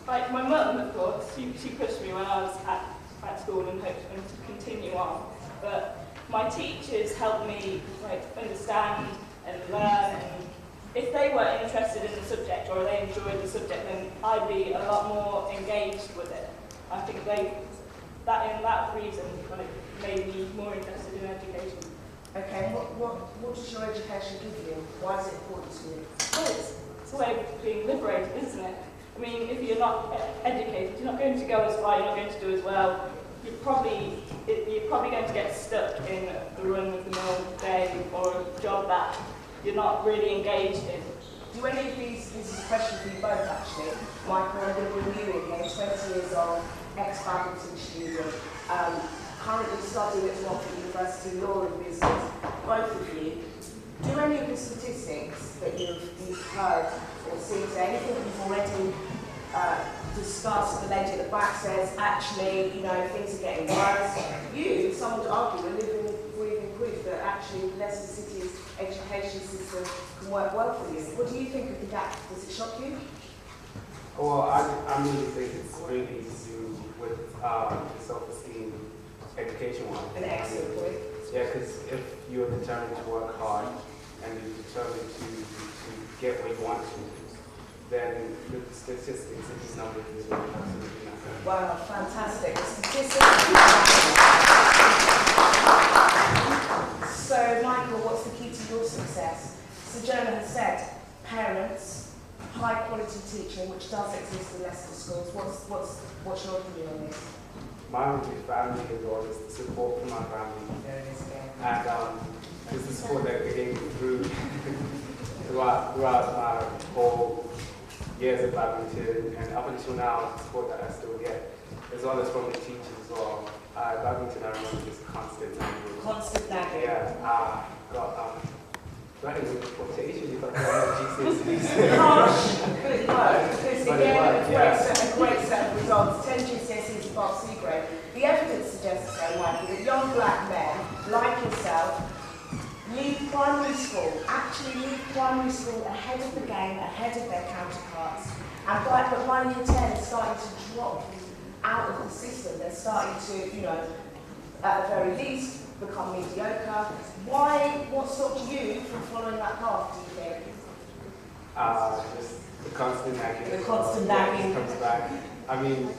like, my mum, of course, she pushed me when I was at school and hoped to continue on. But my teachers helped me, like, understand and learn, and if they were interested in the subject or they enjoyed the subject, then I'd be a lot more engaged with it. I think that reason kind of made me more interested in education. Okay, what does your education give you? Why is it important to you? Well, it's a way of being liberated, isn't it? I mean, if you're not educated, you're not going to go as far, you're not going to do as well. You're probably going to get stuck in the run-of-the-mill day or a job that you're not really engaged in. Do any of these, this is a question for you both actually, Michael, I'm going to bring you in here, 20 years old, ex-Badminton student, currently studying at Moffat University Law and Business, both of you. Do any of the statistics that you've heard or seen today, anything that you've already discussed, the lady at the back says, actually, you know, things are getting worse. You, some would argue, are living breathing proof that actually Leicester City's education system can work well for you. What do you think of the gap? Does it shock you? Well, I really think it's really to do with the self-esteem education-wise. An excellent point. Yeah, because if you're determined to work hard and you're determined to get what you want to, then the statistics and these numbers is absolutely nothing. Wow, fantastic. Statistics. So, Michael, what's the key to your success? Sojourner has said, parents, high quality teaching, which does exist in Leicester schools. What's your opinion on this? My own family as well is the support from my family. There it is again. And it's the support that they gave me throughout my whole years of badminton, and up until now, the support that I still get, as well as from the teachers as well. Badminton, I remember this constant nagging. Constant nagging. Yeah, got into quotation if I can GCSEs. Harsh, but it worked, because again, a great set of results, 10 GCSEs above C grade. The evidence suggests, though, Michael, that young black men, like yourself, leave primary school, actually leave primary school ahead of the game, ahead of their counterparts. And by year 10, they're starting to drop out of the system. They're starting to, you know, at the very least, become mediocre. What stopped you from following that path, do you think? Just the constant nagging. The constant nagging. Comes back. I mean,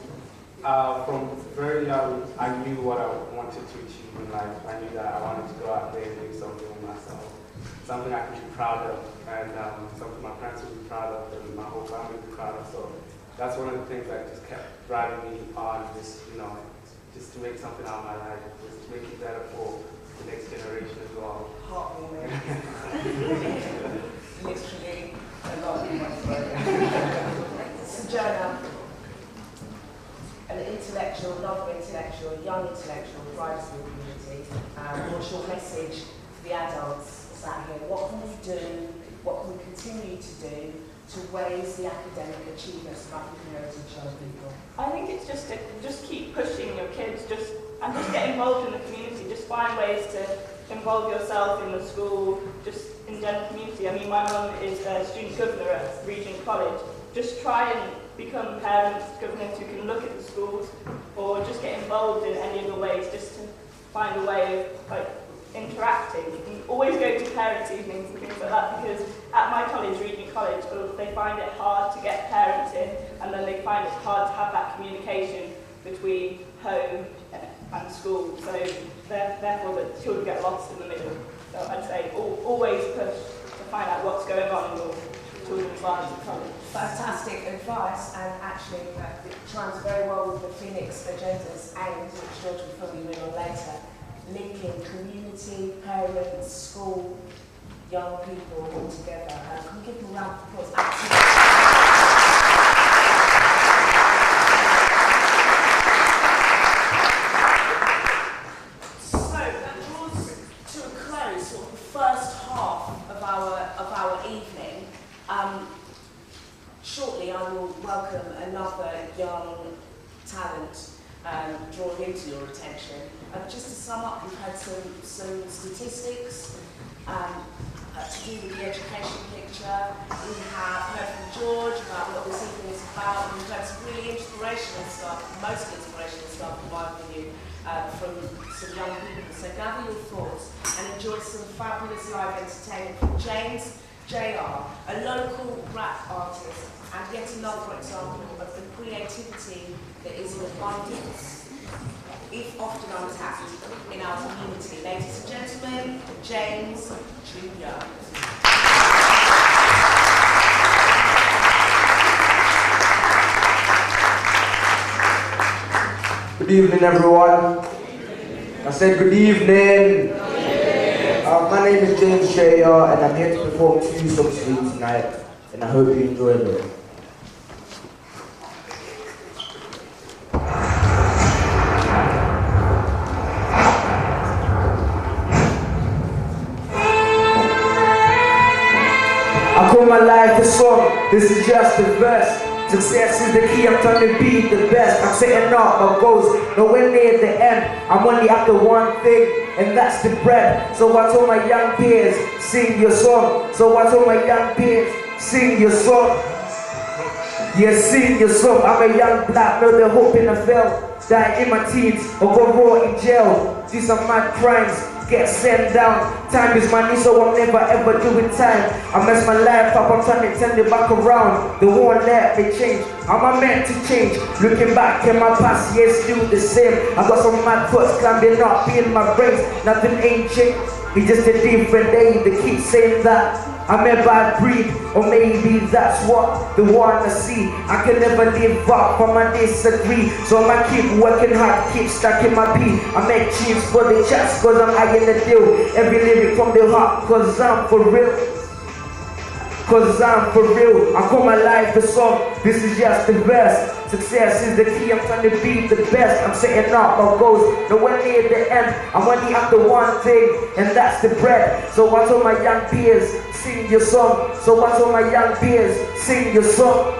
from very young, I knew what I wanted to achieve in life. I knew that I wanted to go out there and do something with myself. Something I could be proud of, and something my parents would be proud of, and my whole family would be proud of. So that's one of the things that just kept driving me on, just to make something out of my life, just to make it better for the next generation as well. Heartwarming. Literally a lot in my throat. Sojourner, an intellectual, another intellectual, a young intellectual, drives the community. What's your message to the adults sat here? What can we do? What can we continue to do to raise the academic achievements of African heritage young people? I think it's just to keep pushing your kids, just get involved in the community. Just find ways to involve yourself in the school, just in general community. I mean, my mum is a student governor at Regent College. Just try and become parents, governors who can look at the schools, or just get involved in any other ways, just to find a way of like interacting. You can always go to parents' evenings and things like that, because at my college, Regent College, they find it hard to get parents in, and then they find it hard to have that communication between home and school. So therefore the children get lost in the middle. So I'd say always push to find out what's going on in your children's lives at college. Fantastic advice, and actually it chimes very well with the Phoenix agendas and which George will probably win on later, linking community, parents, school, young people all together. Can we give them a round of applause? Absolutely. So that draws to a close sort of the first half of our evening. Shortly I will welcome another young talent drawn into your attention. Just to sum up, we've had some statistics to do with the education picture. We have heard from George about what this evening is about. We've had some really inspirational stuff, mostly inspirational stuff in my opinion, from some young people. So gather your thoughts and enjoy some fabulous live entertainment from James JR, a local rap artist, and yet another example of the creativity that is in abundance, if often untapped, in our community. Ladies and gentlemen, James Jr. Good evening, everyone. I said good evening. My name is James Jr. and I'm here to perform 2 songs for you tonight, and I hope you enjoy them. I call my life a song, this is just a verse. Success is the key, I'm trying to be the best. I'm setting up my goals, nowhere near the end. I'm only after one thing, and that's the bread. So I told my young peers, sing your song. So I told my young peers, sing your song. Yeah, sing your song. I'm a young black, know the hope in a fell. Die in my teens, or go raw in jail. Do some mad crimes, get sent down. Time is money, so I'm never ever doing time. I mess my life up, I'm trying to turn it back around. The won't let me change, am I meant to change? Looking back in my past, yeah, still the same. I got some mad thoughts climbing up in my brains. Nothing ain't changed, it's just a different day. They keep saying that I'm a bad breed, or maybe that's what they wanna see. I can never live up, I'ma disagree. So I'ma keep working hard, keep stacking my beat. I make tunes for the chats, cause I'm high in the deal. Every lyric from the heart, cause I'm for real. Cause I'm for real. I call my life a song, this is just the verse. Success is the key, I'm trying to be the best. I'm setting up my goals, nowhere near the end. I'm only after one thing, and that's the bread. So I told my young peers, sing your song. So I told my young peers, sing your song.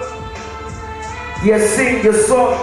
Yeah, sing your song.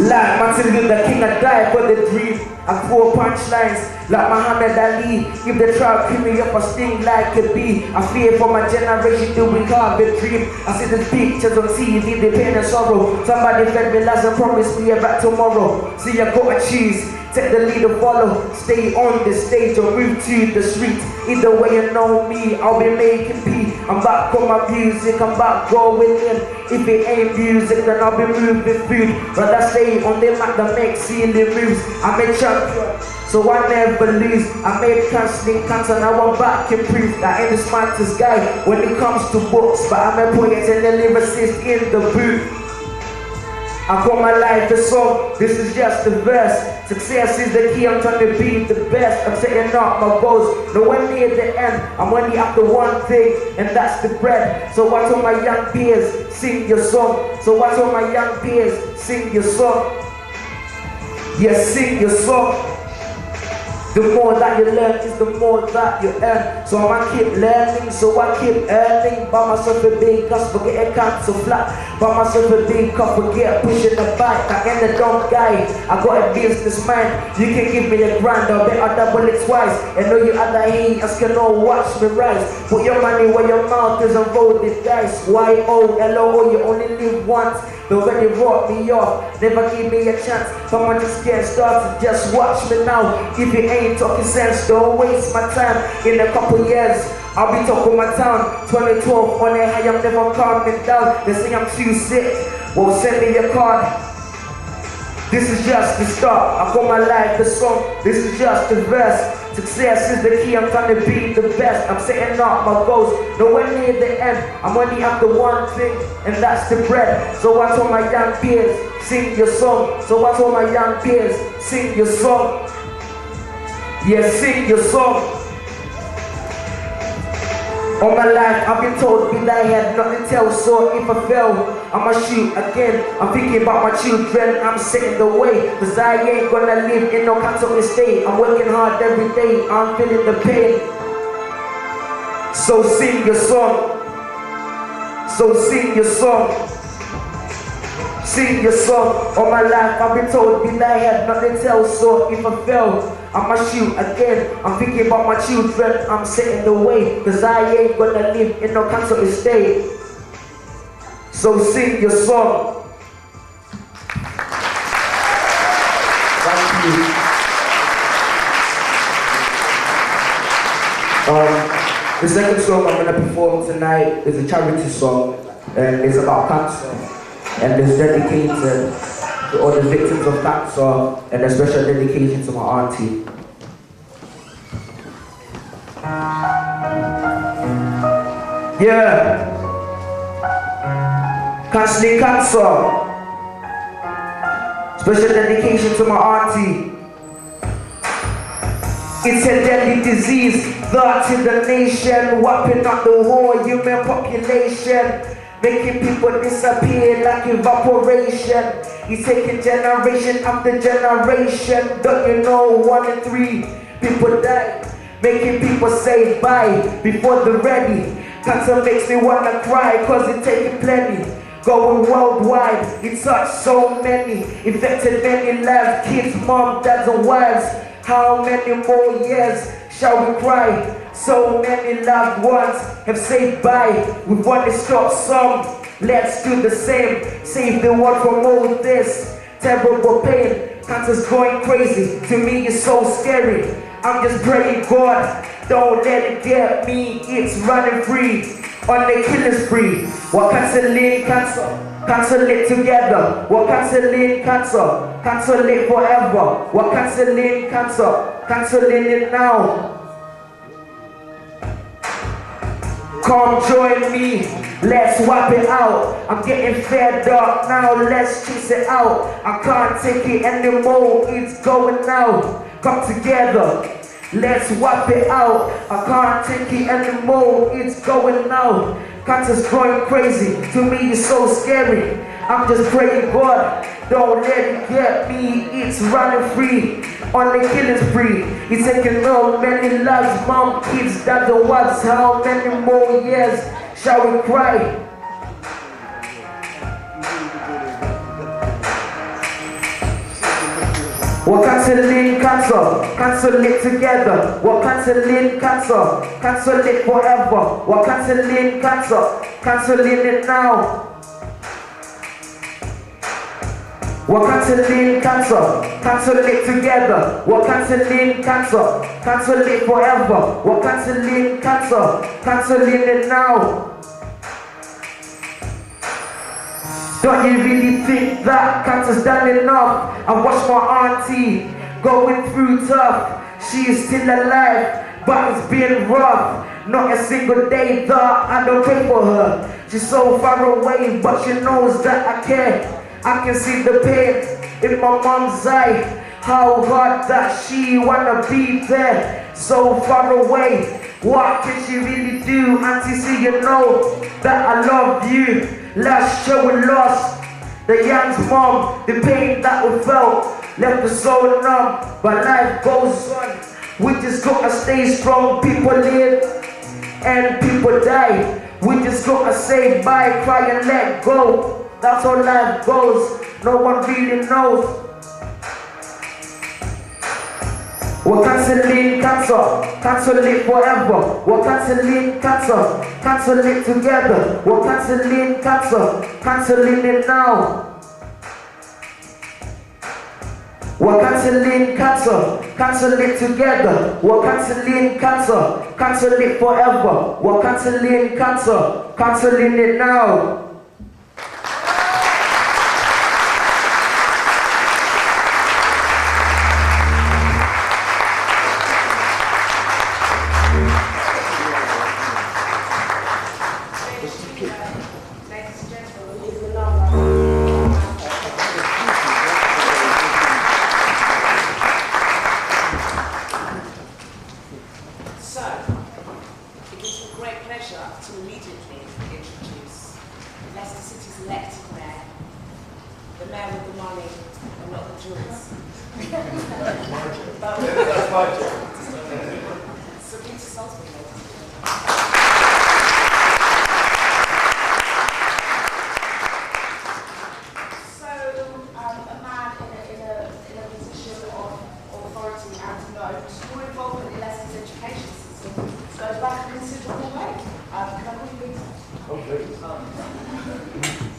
Like Martin Luther King, I died for the dream. I pour punchlines like Muhammad Ali. If the trial kill me up, I sting like a bee. I fear for my generation doing hard the dream. I see the pictures on TV, the pain and sorrow. Somebody fed me last and promised me about tomorrow. See, I gotta choose, take the lead or follow. Stay on the stage or move to the street. Either way you know me, I'll be making P. I'm back on my music, I'm back going in. If it ain't music, then I'll be moving food. But I stay on the mat that makes silly moves. I'm a champion, so I never lose. I made cancelling cancer, now I'm back in proof. I ain't the smartest guy when it comes to books, but I'm a poet and a lyricist in the booth. I call my life a song, this is just a verse. Success is the key, I'm trying to be the best. I'm setting up my goals, nowhere near the end. I'm only after one thing, and that's the bread. So I told my young peers, sing your song. So I told my young peers, sing your song. Yeah, sing your song. The more that you learn is the more that you earn. So I'ma keep learning, so I keep earning. Buy myself a big house, forget a cancel flat. Buy myself a big cup, forget pushing the bike. I ain't a dumb guy, I got a business mind. You can give me a grand, I'll bet I'll double it twice. And know you other haters can all watch me rise. Put your money where your mouth is and roll the dice. Y-O-L-O, you only live once. They already wrote me off, never gave me a chance. Someone just getting started, just watch me now. If you ain't talking sense, don't waste my time. In a couple years, I'll be talking my town. 2012 on air, I'm never calming down. They say I'm too sick, well send me your card. This is just the start, I call my life the song. This is just the verse. Success is the key, I'm trying to be the best. I'm setting up my goals, nowhere near the end. I'm only after one thing, and that's the bread. So I told my young peers, sing your song. So I told my young peers, sing your song. Yeah, sing your song. All my life I've been told that I had nothing to tell, so if I fail, I'ma shoot again. I'm thinking about my children, I'm setting the way, cause I ain't gonna live in no capital state. I'm working hard every day, I'm feeling the pain. So sing your song. So sing your song. Sing your song. All my life I've been told that I had nothing to tell, so if I fail, I'ma shoot again. I'm thinking about my children, I'm setting the way, cause I ain't gonna live in no capital estate. So sing your song. Thank you. The second song I'm gonna perform tonight is a charity song, and it's about cancer, and it's dedicated to all the victims of cancer, and a special dedication to my auntie. Yeah. Canceling cancer. Special dedication to my auntie. It's a deadly disease that's in the nation, wiping out the whole human population, making people disappear like evaporation. It's taking generation after generation. Don't you know 1 in 3 people die, making people say bye before they're ready. Cancer makes me wanna cry cause it's taking plenty. Going worldwide, it touched so many, infected many lives, kids, mom, dads and wives. How many more years shall we cry? So many loved ones have said bye. We want to stop some, let's do the same. Save the world from all this terrible pain. Cancer's going crazy, to me it's so scary. I'm just praying God, don't let it get me. It's running free on the killing spree. We're cancelling cancer. Cancel it together. We're cancelling cancer. Cancel it forever. We're cancelling cancer. Cancelling it now. Come join me. Let's wipe it out. I'm getting fed up now. Let's chase it out. I can't take it anymore. It's going now. Come together. Let's wipe it out. I can't take it anymore. It's going now. Cancer's going crazy. To me it's so scary. I'm just praying God, don't let it get me. It's running free on the killing spree. It's taking so many lives, mom, kids, dads and wives. How many more years shall we cry? We're cancelling cancer, cancel it together. We're cancelling cancer, cancel it forever. We're cancelling cancer, cancelling it now. We're cancelling cancer, cancel it together. We're cancelling cancer, cancel it forever. We're cancelling cancer, cancelling it now. Don't you really think that cancer's done enough? I watched my auntie going through tough. She is still alive, but it's been rough. Not a single day that I don't pray for her. She's so far away, but she knows that I care. I can see the pain in my mom's eye. How hard that she wanna be there, so far away. What can she really do? Auntie, see, you know that I love you. Last year we lost the young's mom. The pain that we felt left us so numb, but life goes on. We just gotta stay strong. People live and people die. We just gotta say bye, cry and let go. That's how life goes. No one really knows. We're cancelling cancer, cancel it forever. We're cancelling cancer, cancel it together. We're cancelling cancer, cancelling it now. We're cancelling cancer, cancel it together. We're cancelling cancer, cancel it forever. We're cancelling cancer, cancelling it now.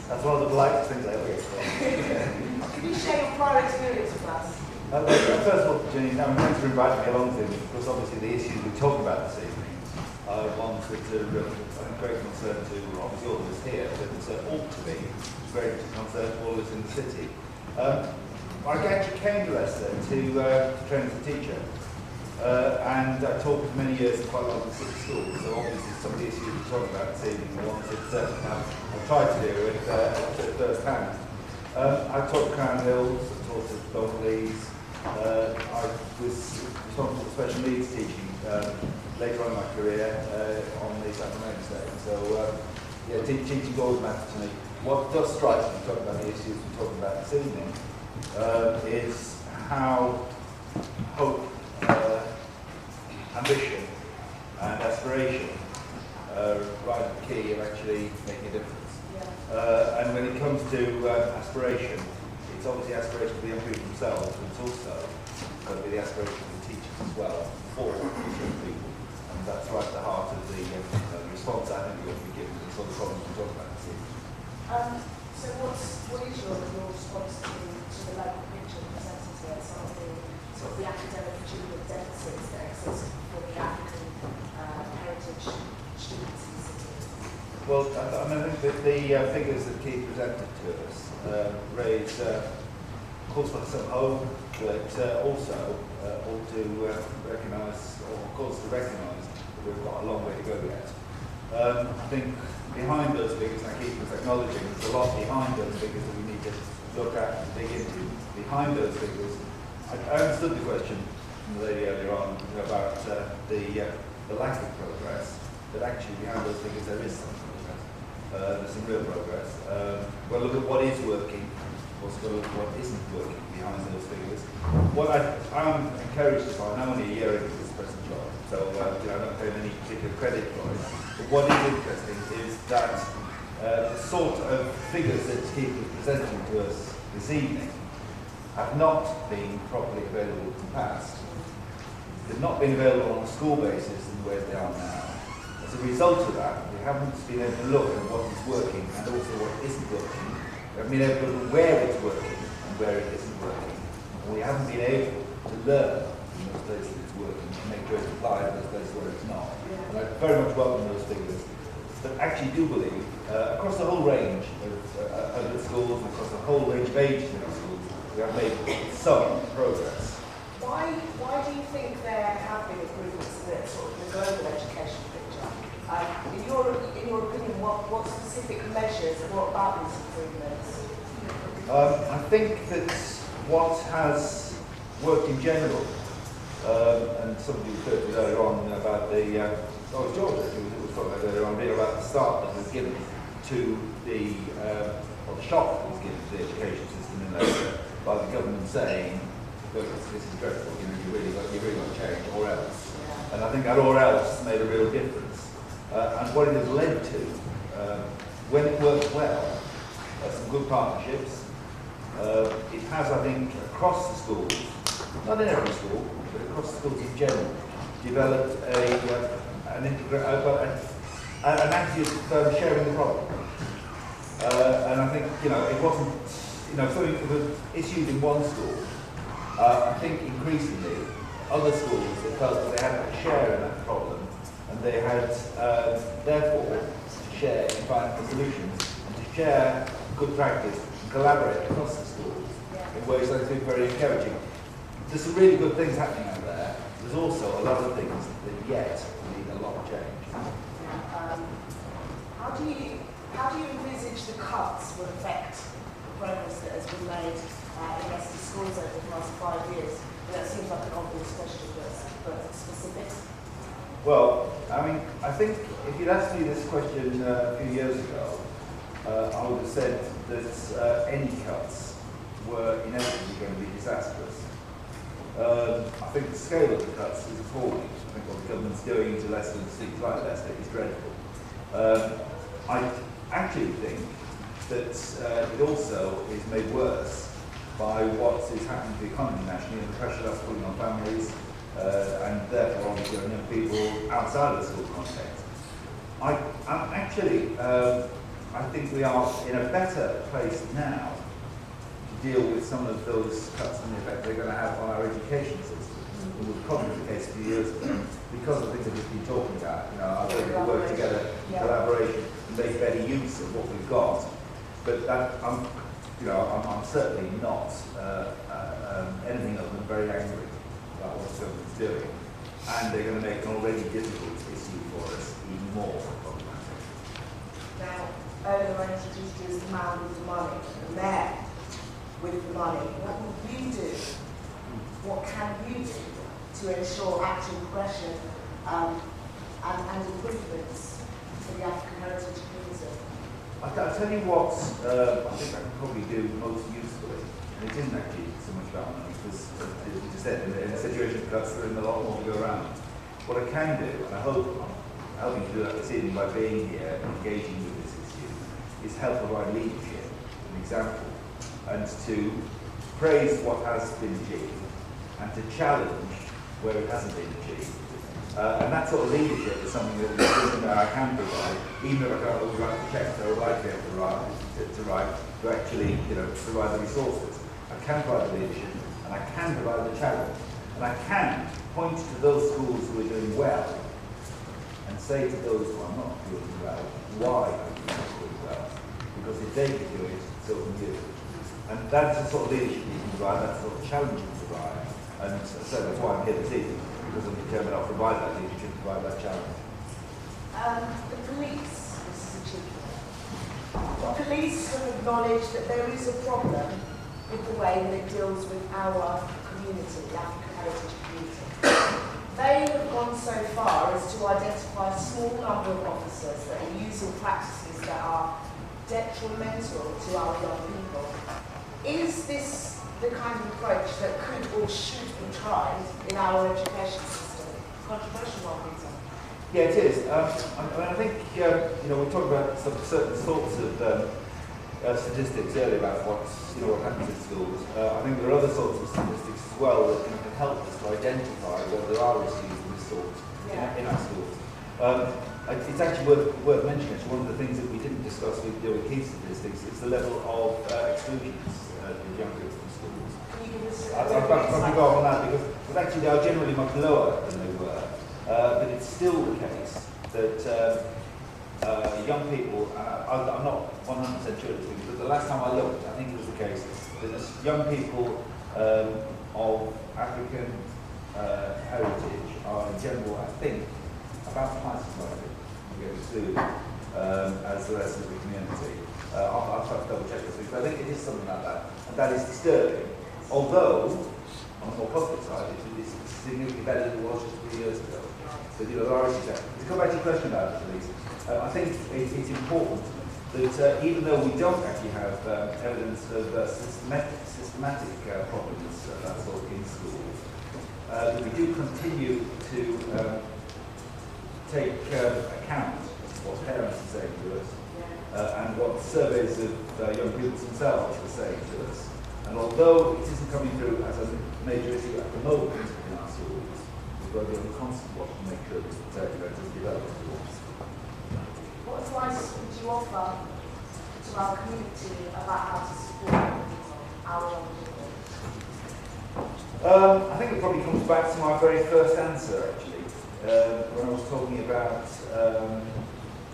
That's one of the politest things I ever get. Can you share your prior experience with us? First of all, Janine, thanks for inviting me along to this, because obviously the issues we're talking about this evening are ones which are of great concern to obviously all of us here, but ought to be very concern to all of us in the city. I actually came to Leicester to train as a teacher, and I taught for many years in quite a lot of the city schools, so obviously some of the issues we're talking about this evening are ones that I've tried to deal with first hand. I taught Crown Hills, I taught at Donleys, I was responsible for special needs teaching later on in my career on the South American stage. So yeah, teaching always matters to me. What does strike me, talking about the issues we're talking about this evening, is how hope, ambition and aspiration right at the key of actually making a difference. And when it comes to aspiration, it's obviously aspiration for the young people themselves, but it's also got to be the aspiration of the teachers as well, for young people. And that's right at the heart of the response I think we're going to be giving to the sort of problems we're talking about this evening. So what is your response to the local picture presented here, some of the academic achievement deficits that exist for the African heritage students in the city? Well, I think that the figures that Keith presented to us raise calls for some hope, but also ought to recognise, or cause to recognise, that we've got a long way to go yet. I think behind those figures, and I keep acknowledging there's a lot behind those figures that we need to look at and dig into. Behind those figures, I understood the question from the lady earlier on about the lack of progress, but actually behind those figures there is some progress. There's some real progress. We'll look at what is working, also look at what isn't working behind those figures. What I'm encouraged to find, I'm only a year into this present job, so I don't claim any particular credit for it, but what is interesting is that the sort of figures that Keith was presenting to us this evening have not been properly available in the past. They've not been available on a school basis in the way they are now. As a result of that, we haven't been able to look at what is working and also what isn't working. We haven't been able to look at where it's working and where it isn't working. And we haven't been able to learn in those places it's working and make sure it's applied in those places where it's not. And I very much welcome those figures. But actually do believe, across the whole range of the schools, across the whole range of ages in our schools, we have made some progress. Why do you think there have been improvements in the sort of the global education picture? In your opinion, what specific measures brought about these improvements? I think that what has worked in general, and somebody referred to earlier on about the, George actually was talking about earlier on, about the start that was given to the, or the shock that was given to the education system in Leicester by the government saying, look, this is dreadful, you really got to change, or else. And I think that or else made a real difference. And what it has led to, when it works well, some good partnerships. It has, I think, across the schools, not in every school, but across schools in general, developed an attitude of sharing the problem. And I think, it wasn't, something that was issued in one school. I think increasingly, other schools that felt that they had to share in that problem, and they had, therefore, to share in finding the solutions, and to share good practice, and collaborate across the schools in ways that I think very encouraging. There's some really good things happening out there. There's also a lot of things that yet need a lot of change. How do you envisage the cuts will affect the progress that has been made in Leicester schools over the past 5 years? That seems like an obvious question, but specific. Well, I think if you'd asked me this question a few years ago, I would have said that any cuts were inevitably going to be disastrous. I think the scale of the cuts is appalling. I think what the government's doing to Leicester and cities like Leicester is dreadful. I actually think that it also is made worse by what is happening to the economy nationally and the pressure that's putting on families and therefore on young people outside of the school context. I think we are in a better place now to deal with some of those cuts and the effect they're going to have on our education system. It was probably the case a few years ago because of things that we've been talking about. Our ability to work together, collaboration, and make better use of what we've got. But that, I'm certainly not anything other than very angry about what the government's doing. And they're going to make an already difficult issue for us even more problematic. Now, earlier I introduced you as the man with the money, the mayor with the money. What will you do? What can you do to ensure actual progression and improvements for the African heritage community? I'll tell you what I think I can probably do most usefully, and it isn't actually so much about money, because as you just said, in a situation of cuts, there isn't a lot more to go around. What I can do, and I hope I'm helping to do that this evening by being here and engaging with this issue, is help provide leadership, an example, and to praise what has been achieved, and to challenge where it hasn't been achieved. And that sort of leadership is something that I can provide, even if I can't always write the checks I would like to be able to write, to actually provide the resources. I can provide the leadership, and I can provide the challenge. And I can point to those schools who are doing well, and say to those who are not doing well, why are you not doing well? Because if they can do it, so can you. And that's the sort of leadership you can provide, that's the sort of challenge you can provide. And so that's why I'm here this evening, because I'm determined I'll provide that leadership, provide that challenge. The police, this is a cheeky one. The police have acknowledged that there is a problem with the way that it deals with our community, the African heritage community. They have gone so far as to identify a small number of officers that are using practices that are detrimental to our young people. Is this the kind of approach that could or should be tried in our education system? Controversial one, Peter. Yeah, it is. I think we talked about some certain sorts of statistics earlier about what happens in schools. I think there are other sorts of statistics as well that can help us to identify whether there are issues of this sort in our schools. It's actually worth mentioning. One of the things that we didn't discuss with key statistics is the level of exclusions of young people from schools. I'll probably go on that because actually they are generally much lower than they were, but it's still the case that young people, I'm not 100% sure of this, but the last time I looked, I think it was the case that young people of African heritage are in general, I think, about twice as likely to get excluded as the rest of the community. I'll try to double check this week, but I think it is something like that, and that is disturbing. Although, on the more positive side, it is significantly better than it was just a few years ago. So, there are issues there. To come back to your question about the police, I think it's important that even though we don't actually have evidence of systematic problems of that sort in schools, that we do continue to take account of what parents are saying to us and what surveys of young people themselves are saying to us. And although it isn't coming through as a major issue at the moment in our schools, we've got to be on the constant watch to make sure that it doesn't develop towards. What advice would you offer to our community about how to support our young people? I think it probably comes back to my very first answer, actually, when I was talking about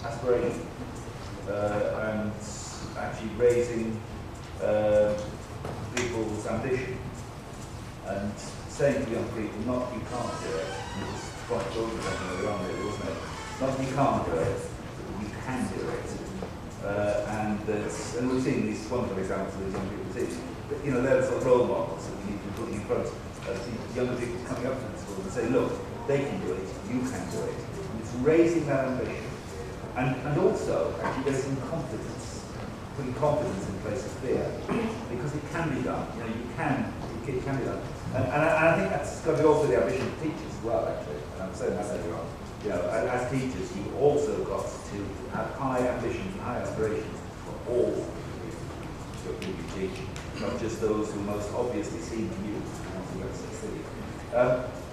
aspiration and actually raising people's ambition and saying to young people, not you can't do it. It was quite talking about earlier on, really, wasn't it? Not you can't do it, you can do it. And we've seen these wonderful examples of these young people too. But, you know, they're the sort of role models that we need to be putting in front of younger people coming up to the school and say, look, they can do it, you can do it. And it's raising that ambition. And also, actually, raising confidence, putting confidence in place of fear, because it can be done. You know, it can be done. And I think that's got to be also the ambition of teachers as well, actually. And I'm saying that earlier on. You know, as teachers, you've also got to have high ambitions and high aspirations for all your people you teach, not just those who most obviously seem to you and want to go to succeed.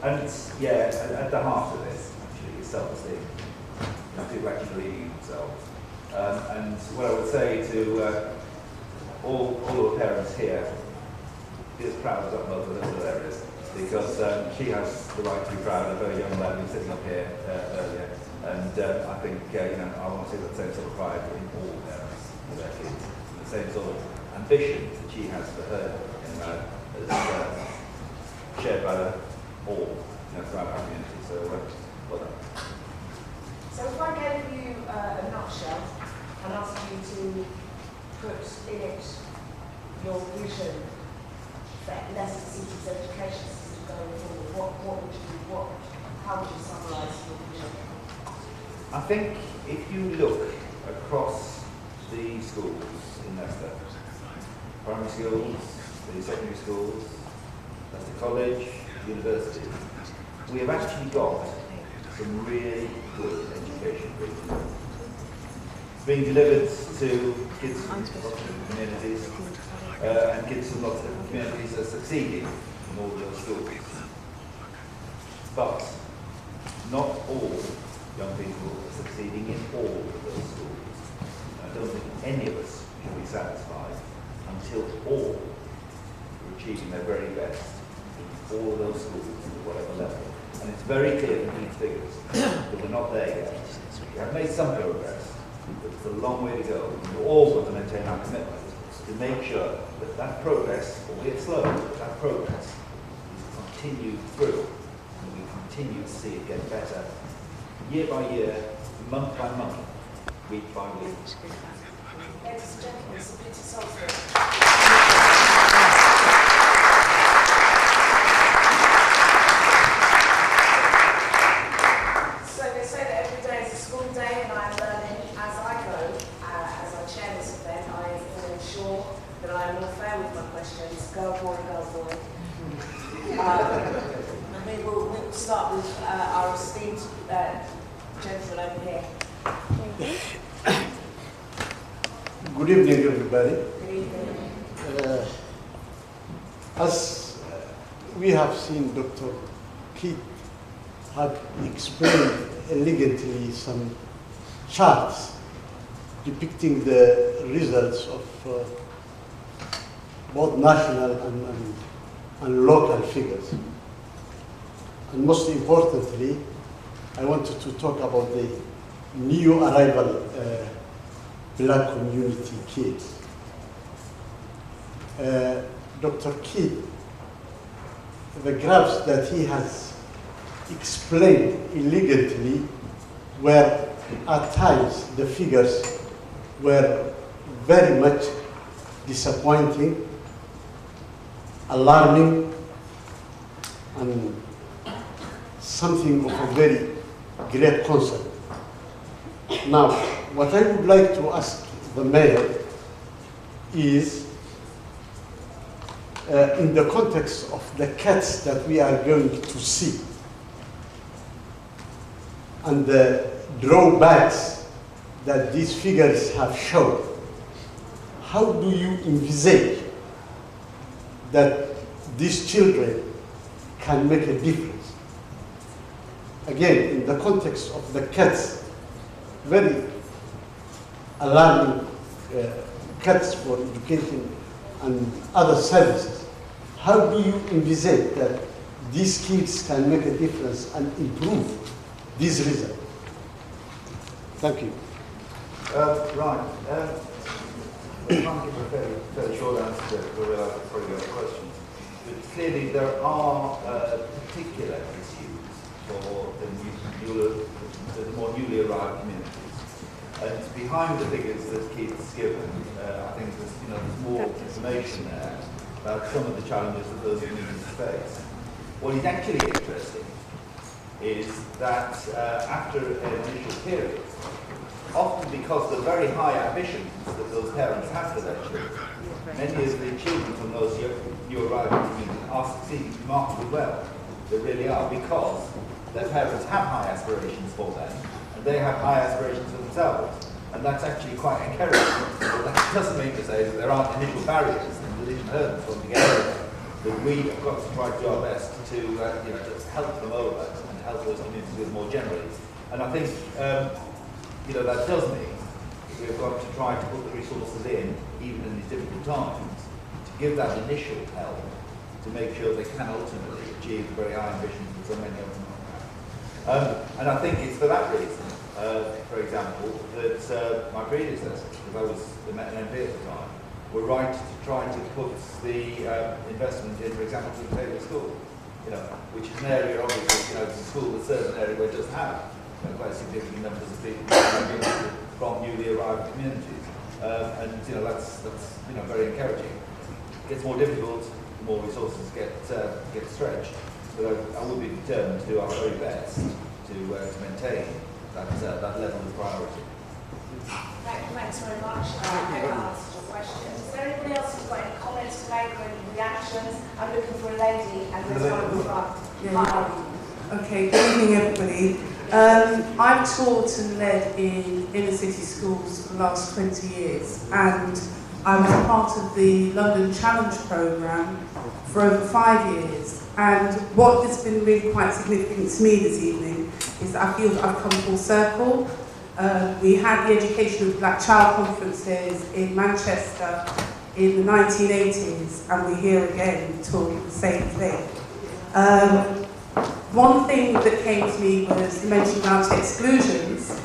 And it's, yeah, at the heart of this, actually, is self-esteem. You know, people actually believing in themselves. And what I would say to all the parents here, be as proud as both of those areas, because she has the right to be proud of her young lad who's sitting up here earlier. And I think, you know, I want to see that same sort of pride in all parents for their kids, the same sort of ambition that she has for her is shared by all, you know, throughout our community. So, well done. So if I gave you a nutshell and asked you to put in it your vision for Leicester City's education system going forward, what would you do? How would you summarise your vision? I think if you look across the schools in Leicester, primary schools, the secondary schools, Leicester College, university, we have actually got some really good education being delivered to kids from lots of different communities, and kids from lots of different communities are succeeding in all those schools. But not all young people are succeeding in all of those schools. I don't think any of us should be satisfied until all are achieving their very best in all of those schools at whatever level. And it's very clear from these figures that we're not there yet. We have made some progress, but it's a long way to go. We're all going to maintain our commitment to make sure that that progress, albeit slow, but that progress is continued through, and we continue to see it get better year by year, month by month, week by week. Ladies and gentlemen, submit to Salisbury. So they say that every day is a school day, and I'm learning as I go. As I chair this event, I will ensure that I am more fair with my questions. Girl, boy, girl, boy. We'll start with our esteemed gentleman over here. Good evening, everybody. Good evening. As we have seen, Dr. Keith had explained elegantly some charts depicting the results of both national and local figures. And most importantly, I wanted to talk about the new arrival black community kids. Dr. Keith, the graphs that he has explained elegantly were at times the figures were very much disappointing, alarming, and something of a very great concern. Now, what I would like to ask the mayor is, in the context of the cuts that we are going to see and the drawbacks that these figures have shown, how do you envisage that these children can make a difference. Again, in the context of the cuts, very alarming cuts for education and other services. How do you envisage that these kids can make a difference and improve these results? Thank you. Right. I'm trying to give a fairly short answer to it, because I realise I've probably got questions. But clearly there are particular issues for the more newly arrived communities. And behind the figures that Keith's given, I think there's more information there about some of the challenges that those communities face. What is actually interesting is that after an initial period, often because of the very high ambitions that those parents have for their children, many of the children from those new arriving communities are succeeding remarkably well. They really are, because their parents have high aspirations for them, and they have high aspirations for themselves. And that's actually quite encouraging. But that doesn't mean to say that there aren't initial barriers and initial hurdles from the get-go that we have got to try to do our best to to help them over and help those communities with more generally. And I think that does mean we've got to try to put the resources in, even in these difficult times, to give that initial help to make sure they can ultimately achieve the very high ambitions that so many of them have. And I think it's for that reason, for example, that my predecessors, because I was an MP at the time, were right to try to put the investment in, for example, to the Taylor School, which is an area, obviously, it's a school that serves an area where it does have quite significant numbers of people from newly arrived communities, and that's very encouraging. It gets more difficult, the more resources get stretched, but I will be determined to do our very best to maintain that level of priority. Thanks very much. I asked your questions. Is there anybody else who's got any comments to make or any reactions? I'm looking for a lady and there's one in the front. Hi. Okay, good evening everybody. I've taught and led in inner city schools for the last 20 years, and I was part of the London Challenge programme for over 5 years. And what has been really quite significant to me this evening is that I feel that I've come full circle. We had the Education of Black Child conferences in Manchester in the 1980s, and we're here again talking the same thing. One thing that came to me was mentioned about exclusions,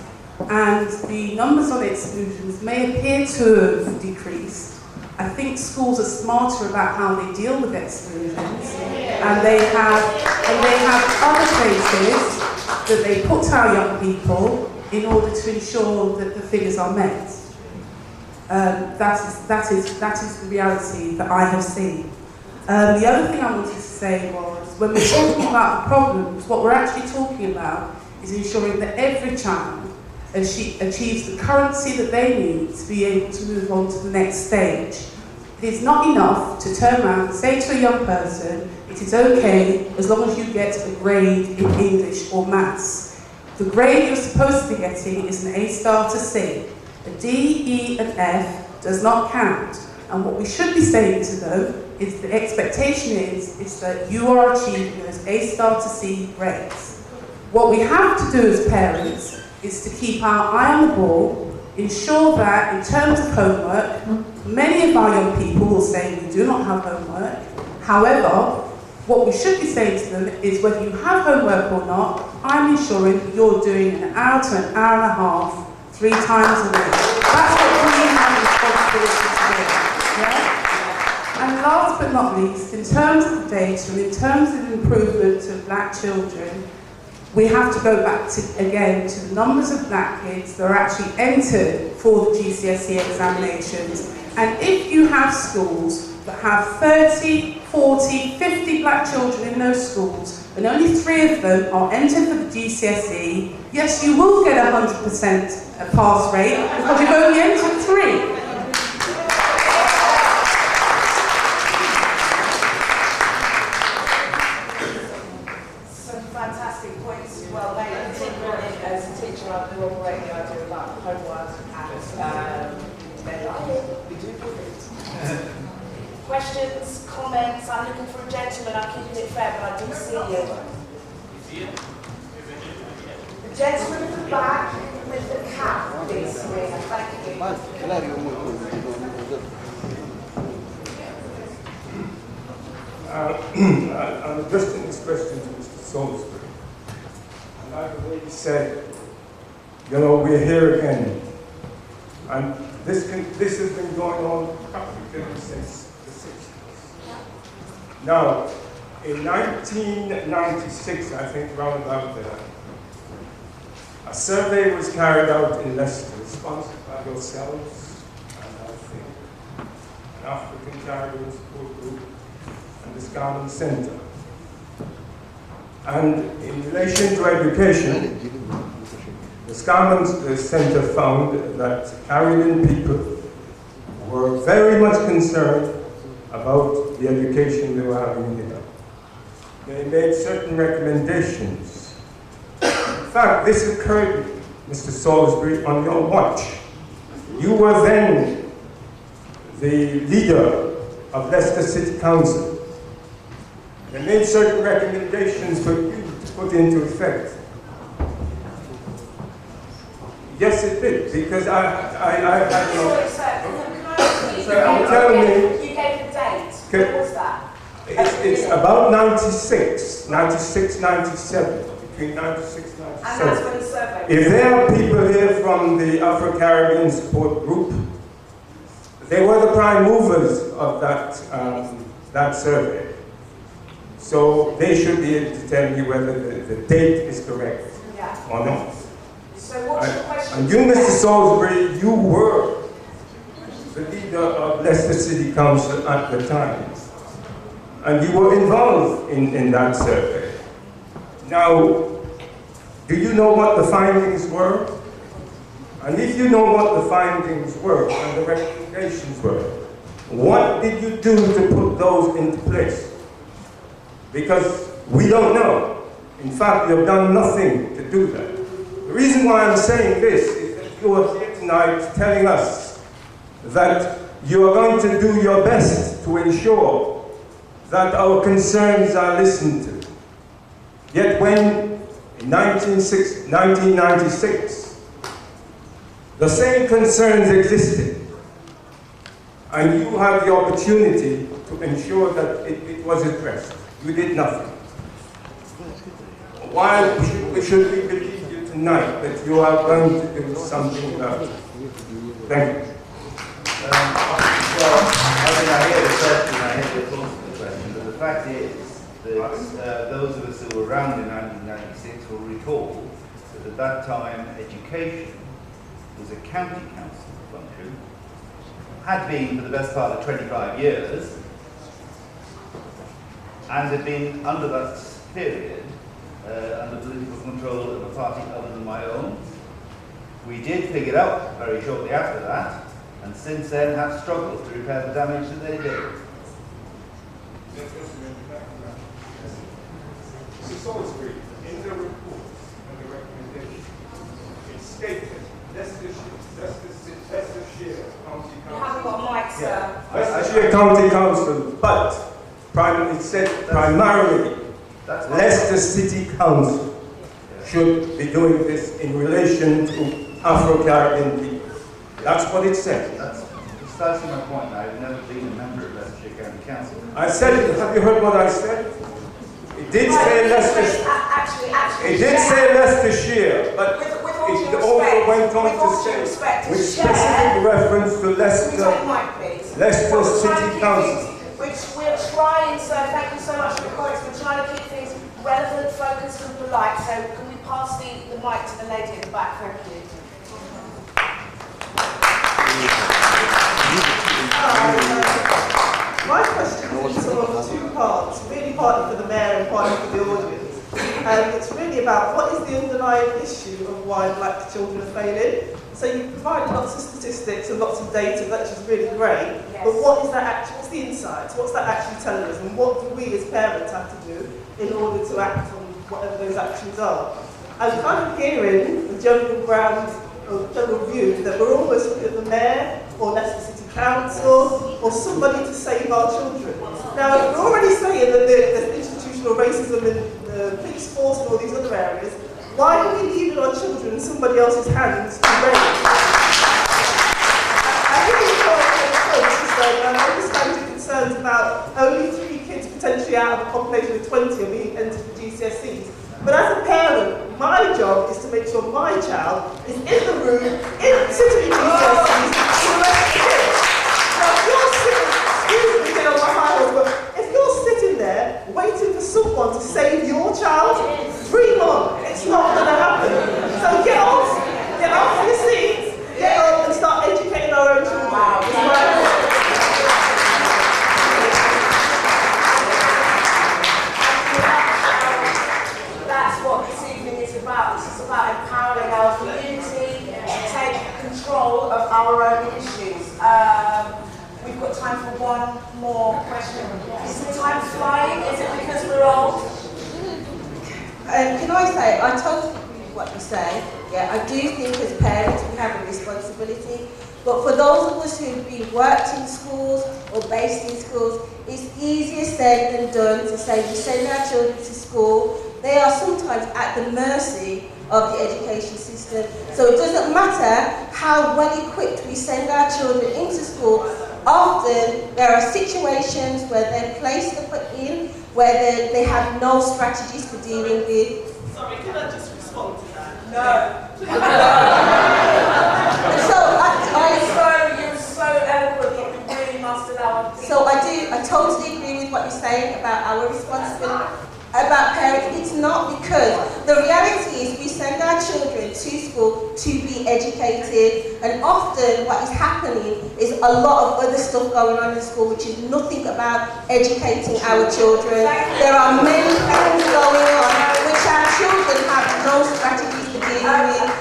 and the numbers on exclusions may appear to have decreased. I think schools are smarter about how they deal with exclusions, and they have other places that they put our young people in order to ensure that the figures are met. That is the reality that I have seen. The other thing I wanted to say was, when we're talking about the problems, what we're actually talking about is ensuring that every child achieves the currency that they need to be able to move on to the next stage. It is not enough to turn around and say to a young person, it is okay as long as you get a grade in English or maths. The grade you're supposed to be getting is an A star to C. A D, E and F does not count. And what we should be saying to them is the expectation is that you are achieving those A star to C grades. What we have to do as parents is to keep our eye on the ball, ensure that in terms of homework, many of our young people will say we do not have homework. However, what we should be saying to them is whether you have homework or not, I'm ensuring that you're doing an hour to an hour and a half, 3 times a week. That's what we have responsibility to do. Yeah? And last but not least, in terms of the data and in terms of improvement of black children, we have to go back again to the numbers of black kids that are actually entered for the GCSE examinations. And if you have schools that have 30, 40, 50 black children in those schools, and only 3 of them are entered for the GCSE, yes, you will get 100% pass rate because you've only entered 3. Some fantastic points well made, particularly as a teacher I do operate the idea about homework and deadlines. We do do it. Question? questions, comments? I'm looking for a gentleman. I'm keeping it fair, but I do see you. The gentleman at the back with the cap, please, Serena. Thank you. I'm addressing this question to Mr. Salisbury. And like the way he said, you know, we're here again. And this has been going on practically since the 60s. Now, in 1996, I think, round about there, a survey was carried out in Leicester, sponsored by yourselves, and I think an African Caribbean Support Group, and the Scarman Center. And in relation to education, the Scarman Center found that Caribbean people were very much concerned about the education they were having here. They made certain recommendations. In fact, this occurred, Mr. Salisbury, on your watch. You were then the leader of Leicester City Council. They made certain recommendations for you to put into effect. Yes, it did, because I'm telling you. You gave a date. When was that? It's about 96, 97, between 96 and 97. And that's when the survey was. If there are people here from the Afro-Caribbean Support Group, they were the prime movers of that survey. So they should be able to tell me whether the date is correct or not. So what's your question? And you, Mr. Salisbury, you were the leader of Leicester City Council at the time. And you were involved in that survey. Now, do you know what the findings were? And if you know what the findings were and the recommendations were, what did you do to put those into place? Because we don't know. In fact, you have done nothing to do that. The reason why I'm saying this is that you are here tonight telling us that you are going to do your best to ensure that our concerns are listened to. Yet when, in 1996, the same concerns existed, and you had the opportunity to ensure that it was addressed. You did nothing. Why should we believe you tonight that you are going to do something about it? Thank you. Well, I mean, I hear the question, I hear the thoughts of the question, but the fact is that those of us who were around in 1996 will recall that at that time education was a county council function, had been for the best part of 25 years, and had been under that period under political control of a party other than my own. We did pick it up very shortly after that, and since then have struggled to repair the damage that they did. Mr. Salisbury, in the report and the recommendation, it stated Leicestershire County Council. You haven't got a mic, sir. Leicestershire County Council, but it said primarily Leicester City Council should be doing this in relation to Afro-Caribbean people. That's what it said. That's precisely my point. I've never been a member of Leicestershire County Council. I said it. Have you heard what I said? It did say Leicestershire. It did say Leicestershire, but it also went on to say, with specific reference to Leicester City Council. Which we're trying, so thank you so much for the comments. We're trying to keep things relevant, focused, and polite. So can we pass the mic to the lady at the back? Thank you. My question is sort of two parts, really partly for the mayor and partly for the audience. And it's really about what is the underlying issue of why black children are failing. So you provided lots of statistics and lots of data, which is really great. Yes. But what is that actually, what's the insights? What's that actually telling us? And what do we as parents have to do in order to act on whatever those actions are? I'm kind of hearing the general ground, or general view that we're almost looking at the mayor or Leicester City Council or somebody to save our children. Now, we're already saying that there's institutional racism in the police force and all these other areas. Why are we leaving our children in somebody else's hands to raise? I think it's important to say, and I understand your concerns about only 3 kids potentially out of a population of 20 are being entered for GCSEs. But as a parent, my job is to make sure my child is in the room, sitting in GCSEs, with the rest of the kids. Now, if you're sitting, excuse me, get on my high horse, but if you're sitting there waiting for someone to save your child, dream on. It's not going to happen. So get off your seats, get on and start educating our own children. That's what this evening is about. This is about empowering our community to take control of our own issues. We've got time for one more question. Is the time flying? Is it because we're old? Can I say, I totally agree with what you say. Yeah, I do think as parents we have a responsibility. But for those of us who've been worked in schools or based in schools, it's easier said than done to say we send our children to school. They are sometimes at the mercy of the education system. So it doesn't matter how well equipped we send our children into school. Often there are situations where they're placed in where they have no strategies for dealing with. Sorry, can I just respond to that? No. You're so eloquent, you really must allow people. So I totally agree with what you're saying about our responsibility. About parents, it's not, because the reality is we send our children to school to be educated, and often what is happening is a lot of other stuff going on in school which is nothing about educating our children. There are many things going on which our children have no strategies for dealing with.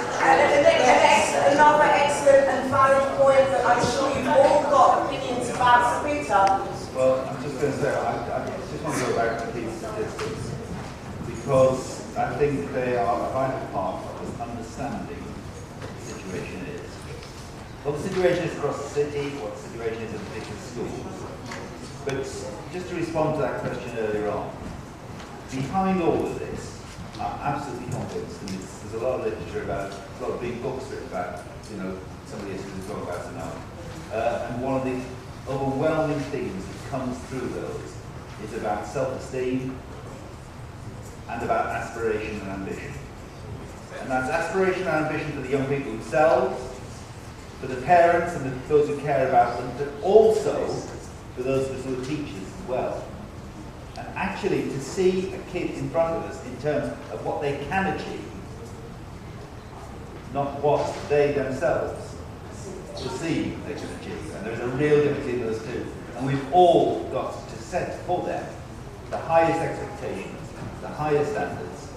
Another excellent and valid point that I'm sure you've all got opinions about. Peter. Well, I'm just going to say, I just want to go back to these statistics, because I think they are a vital part of understanding what the situation is. What the situation is across the city, what the situation is in particular schools. But just to respond to that question earlier on, behind all of this, I'm absolutely convinced, and there's a lot of literature about, a lot of big books written about, somebody is going to talk about tonight. And one of the overwhelming themes that comes through those is about self-esteem and about aspiration and ambition. And that's aspiration and ambition for the young people themselves, for the parents and those who care about them, but also for those of us who are teachers as well. And actually to see a kid in front of us in terms of what they can achieve, not what they themselves perceive they can achieve. And there's a real difference in those two. And we've all got to set for them the highest expectations, the highest standards,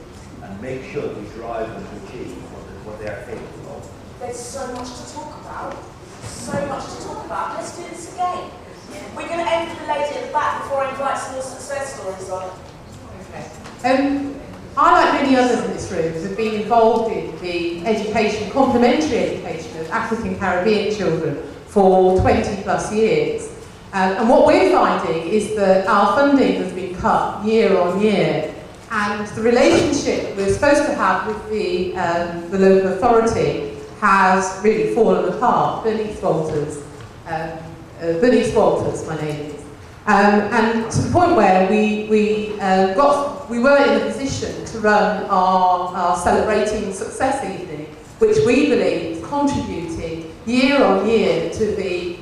and make sure we drive them to achieve what they are capable of. There's so much to talk about. So much to talk about. Let's do this again. We're going to end with the lady at the back before I invite some more success stories on. Okay. I, like many others in this room, have been involved in the education, complementary education of African Caribbean children for 20 plus years. And what we're finding is that our funding has been cut year on year, and the relationship we're supposed to have with the local authority has really fallen apart. Bernice Walters, my name is. And to the point where we were in a position to run our Celebrating Success evening, which we believe is contributing year on year to the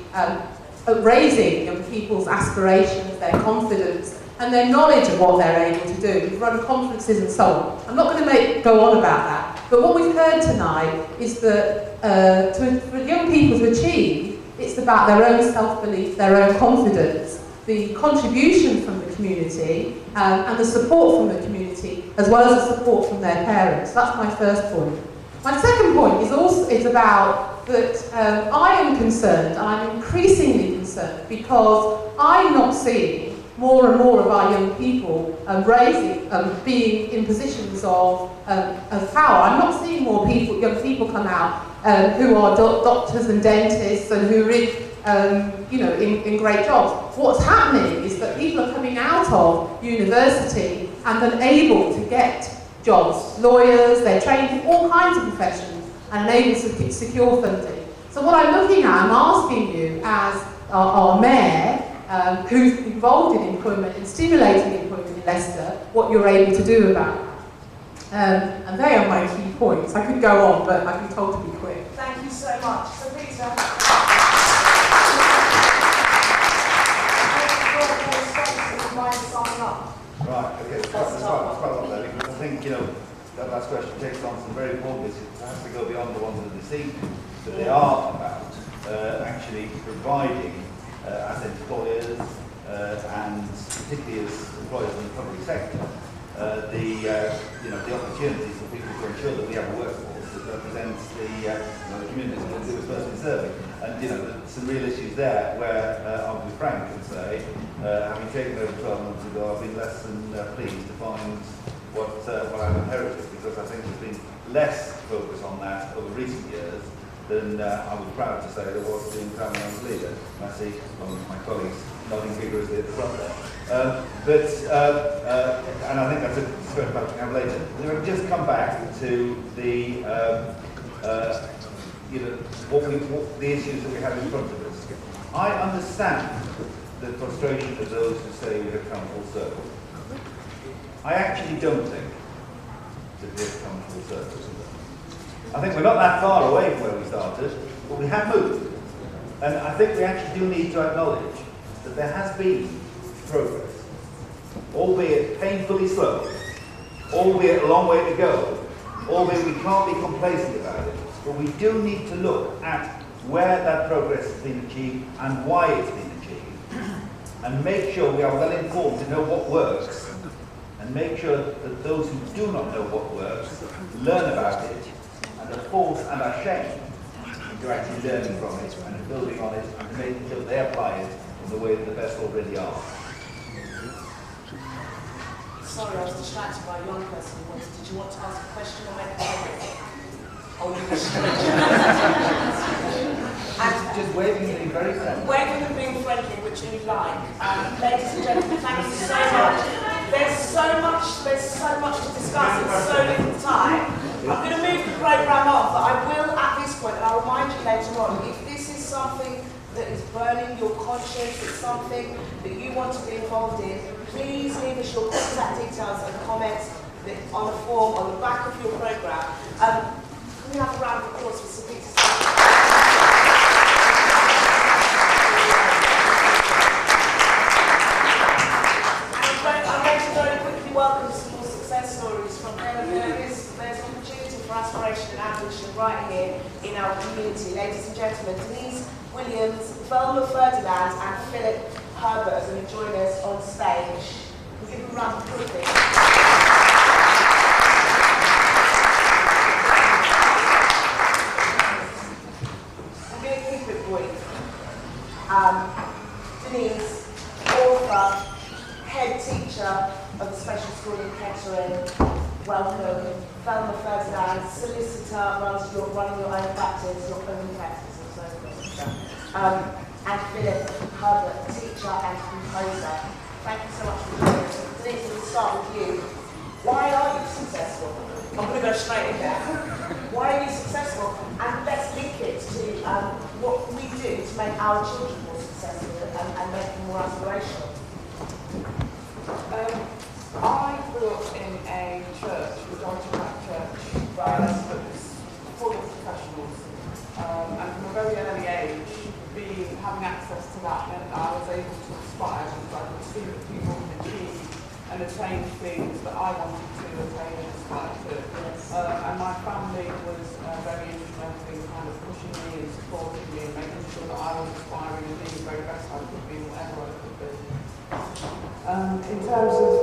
raising young people's aspirations, their confidence, and their knowledge of what they're able to do. We've run conferences and so on. I'm not going to go on about that, but what we've heard tonight is that for young people to achieve, it's about their own self-belief, their own confidence, the contribution from the community, and the support from the community, as well as the support from their parents. That's my first point. My second point is about that I am concerned, and I'm increasingly concerned, because I'm not seeing more and more of our young people being in positions of power. I'm not seeing more young people come out who are doctors and dentists, and who are you know, in great jobs. What's happening is that people are coming out of university and unable to get jobs. Lawyers, they're trained in all kinds of professions and unable to secure funding. So what I'm looking at, I'm asking you as our mayor, who's involved in employment and stimulating employment in Leicester, what you're able to do about that. And they are my key points. I could go on, but I've been told to be quick. Thank you so much. So Peter. Right, okay, there's quite a lot there, because I think, you know, that last question takes on some very important issues. It has to go beyond the ones of this evening, but they are about actually providing, as employers, and particularly as employers in the public sector, you know, the opportunities for people to ensure that we have a workforce that represents the, you know, the communities that we're supposed to be serving. And, you know, there's some real issues there where I'll be frank and say, having taken over 12 months ago, I've been less than pleased to find what I've inherited, because I think there's been less focus on that over recent years than I was proud to say there was during the time when I was leader. And I see my colleagues nodding vigorously at the front there. And I think that's a discussion about we have later. We've just come back to the you know, what the issues that we have in front of us. I understand the frustration of those who say we have come full circle. I actually don't think that we have come full circle. I think we're not that far away from where we started, but we have moved. And I think we actually do need to acknowledge that there has been progress, albeit painfully slow, albeit a long way to go, albeit we can't be complacent about it. But we do need to look at where that progress has been achieved and why it's been achieved, and make sure we are well informed to know what works, and make sure that those who do not know what works learn about it and are forced and are shamed into actually learning from it and building on it and making sure they apply it in the way that the best already are. Sorry, I was distracted by a young person. Did you want to ask a question or make a comment? Oh, you just waving and being very friendly. Waving and being friendly, which you like. Ladies and gentlemen, thank you so much. There's so much to discuss in so little time. I'm going to move the programme on, but I will at this point, and I'll remind you later on, if this is something that is burning your conscience, it's something that you want to be involved in, please leave us your contact details and comments on the form on the back of your programme. Can we have a round of applause for Sir Peter? I'm going to very quickly welcome some more success stories from there. There's opportunity for aspiration and ambition right here in our community. Ladies and gentlemen, Denise Williams, Velma Ferdinand and Philip Herbert are going to join us on stage. We'll give them a round of applause. Denise, author, head teacher of the special school in Kettering, welcome. Velma Ferdinand, solicitor, running your own practice, your own practice and so forth. And Philip Herbert, teacher and composer. Thank you so much for joining us. Denise, we'll start with you. Why are you successful? I'm going to go straight in there. Why are you successful? And let's link it to what we do to make our children more successful and make them more aspirational. I grew up in a church, a Majority Black church, that was full of professionals. And from a very early age, having access to that meant I was able to aspire and I could see that people could achieve and attain things that I wanted to attain and aspire to. And my family was very instrumental in kind of pushing me and supporting me and making sure that I was aspiring and being the very best I could be, whatever I could be. In terms of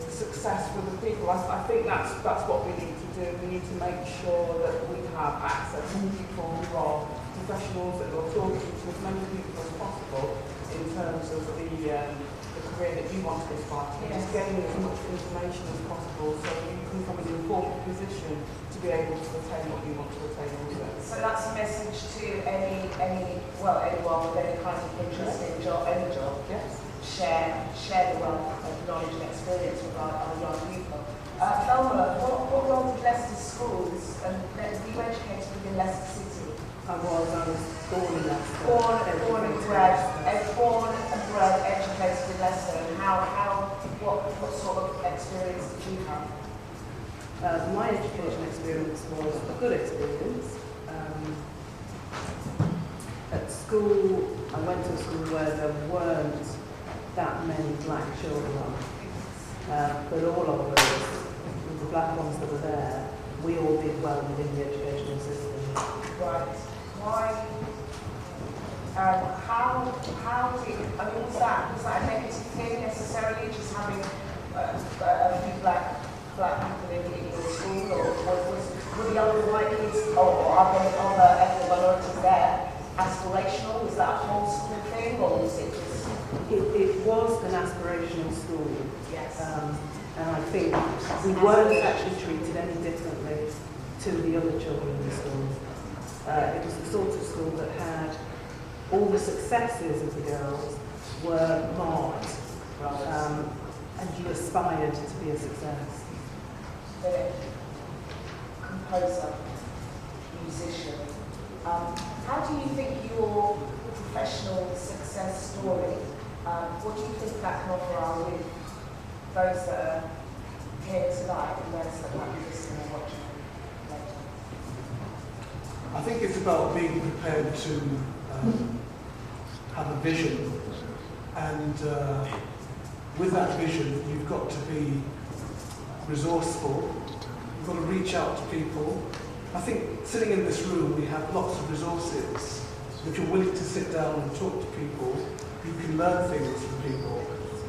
success for the people, I think that's what we need to do. We need to make sure that we have access to people who are professionals that you're talking to as many people as possible in terms of the career that you want to aspire to. Just gaining as much information as possible so that you can come in an informed position to be able to attain what you want to attain also. So that's a message to anyone with any kind of interest in any job. Yes. Share the wealth of knowledge and experience with our young people. Thelma, what role did Leicester schools and were you educated within Leicester City? I was born in Leicester. Born and bred, educated in Leicester, and what sort of experience did you have? My education experience was a good experience. At school, I went to a school where there weren't that many black children, but all of us, the black ones that were there, we all did well within the educational system. Right. Why? How did? I mean, was that a negative thing necessarily? Just having a few black people in your school, or were the other white kids or other ethnic minorities there aspirational? Was that a whole school thing, or was it just? It was an aspirational school. Yes. And I think we weren't actually treated any differently to the other children in the school. It was the sort of school that had all the successes of the girls were marked, and you aspired to be a success. Composer, musician. How do you think your professional success story, what do you think that can offer our youth, those that are here tonight and those that might be listening and watching later? I think it's about being prepared to have a vision, and with that vision you've got to be resourceful, you've got to reach out to people. I think sitting in this room we have lots of resources. If you're willing to sit down and talk to people, you can learn things from people.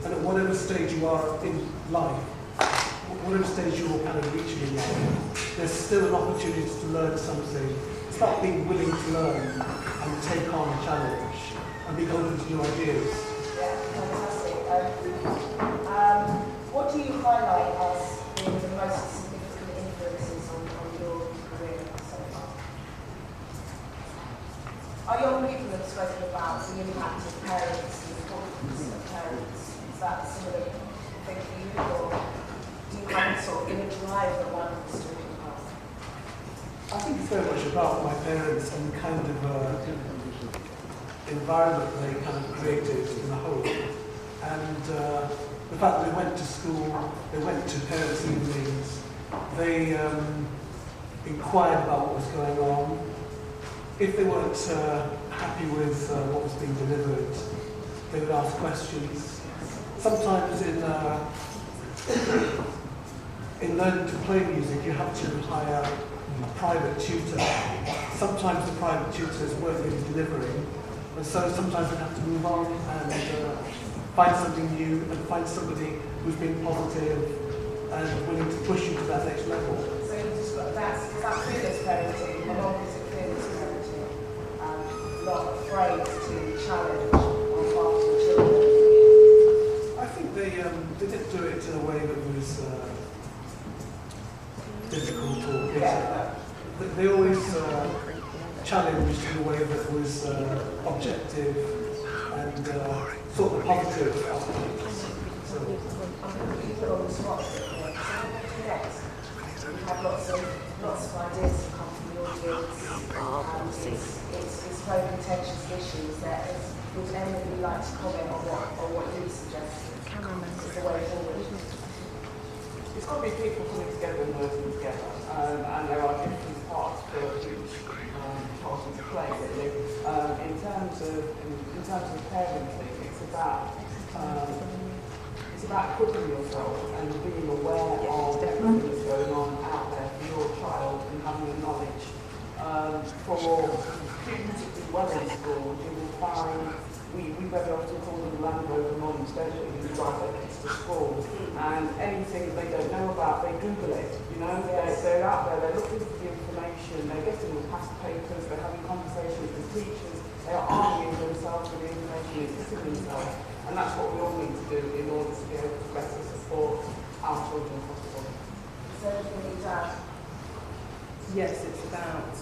And at whatever stage you are in life, whatever stage you're kind of reaching in life, there's still an opportunity to learn something. It's about being willing to learn and take on a challenge and be open to new ideas. Yeah, fantastic. What do you highlight as being the most significant influences on your career so far? Our young people have spoken about the impact of parents and the importance of parents. Is that a similar thing for you, or do you have a sort of inner drive that one is talking about? I think it's very much about my parents and the kind of environment they kind of created in the home. And the fact that they went to school, they went to parents' evenings, they inquired about what was going on. If they weren't happy with what was being delivered, they would ask questions. Sometimes in learning to play music, you have to hire a private tutor. Sometimes the private tutors weren't really delivering, and so sometimes we have to move on and find something new and find somebody who's being positive and willing to push you to that next level. So you've just got that fearless parenting, and opposite fearless parenting, not afraid to challenge on behalf of the children. I think they didn't do it in a way that was difficult or Yeah. They always challenged in a way that was objective and sort of positive. So. You put on the spot. Next, we have lots of ideas that come from the audience. It's very contentious issues. Would anybody like to comment on what you suggest is the way forward? It's got to be people coming together and working together, and there are different parts for each party to play. Really, in terms of parenting, it's about equipping yourself and being aware of everything that's going on out there for your child and having the knowledge. For students who do well in school, you will find we very often call them Land Rover moms, don't we, who drive their kids to school. And anything that they don't know about, they Google it, you know. They're out there, they're looking for the information, they're getting the past papers, they're having conversations with teachers, they are arming themselves with the information, equipping themselves. And that's what we all need to do in order to be able to better support our children across the board. Is there anything you add? Yes, it's about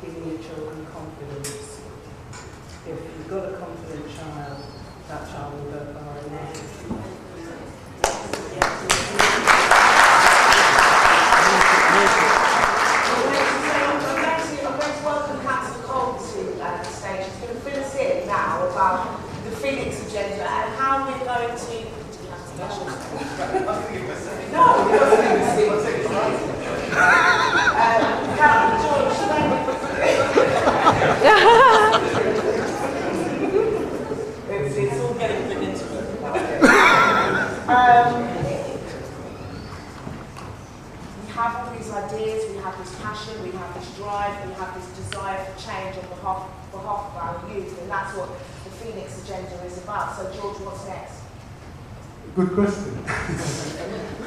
giving your children confidence. If you've got a confident child, that child will go far in life. I'm going to welcome Councillor Cole to the stage. He's going to fill us in now about the Phoenix agenda and how we're going to... It's all getting a bit intimate. We have all these ideas, we have this passion, we have this drive, we have this desire for change on behalf of our youth, and that's what the Phoenix agenda is about. So, George, what's next? Good question.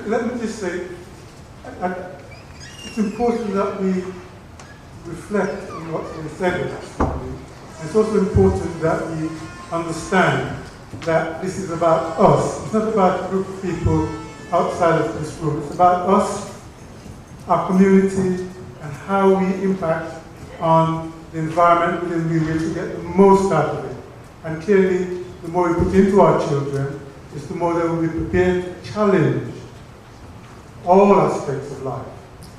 Let me just say, it's important that we reflect on what's been said. It's also important that we understand that this is about us. It's not about a group of people outside of this room. It's about us, our community, and how we impact on the environment within which we get the most out of it. And clearly, the more we put into our children, is the more they will be prepared to challenge all aspects of life,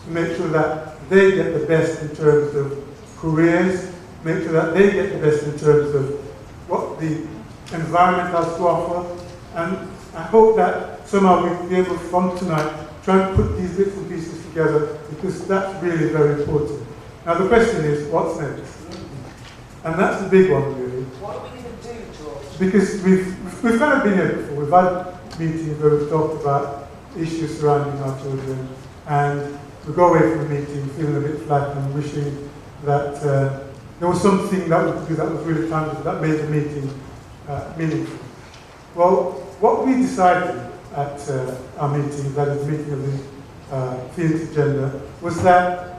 to make sure that they get the best in terms of careers, make sure that they get the best in terms of what the environment has to offer. And I hope that somehow we'll be able from tonight try and put these bits and pieces together, because that's really very important. Now the question is, what's next? And that's the big one, really. What are we going to do, George? Because we've kind of been here before. We've had meetings where we've talked about issues surrounding our children, and we go away from the meeting feeling a bit flat and wishing that there was something that we could do that was really tangible, that made the meeting meaningful. Well, what we decided at our meeting, that is the meeting of the Phoenix agenda, was that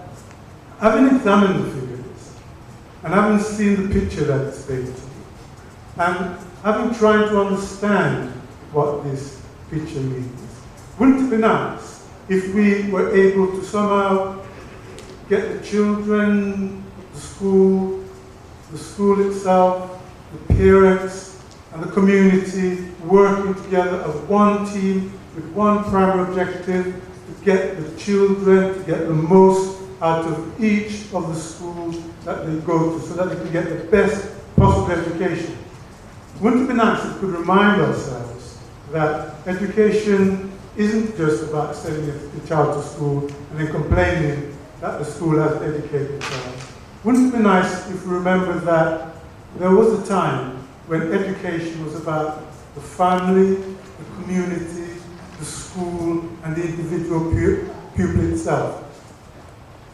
having examined the figures and having seen the picture that it's painted, and having tried to understand what this picture means, wouldn't it be nice if we were able to somehow get the children, the school itself, the parents, and the community working together as one team with one primary objective to get the children to get the most out of each of the schools that they go to, so that they can get the best possible education. Wouldn't it be nice if we could remind ourselves that education isn't just about sending a child to school and then complaining that the school has educated the child? Wouldn't it be nice if we remembered that there was a time when education was about the family, the community, the school, and the individual pupil itself?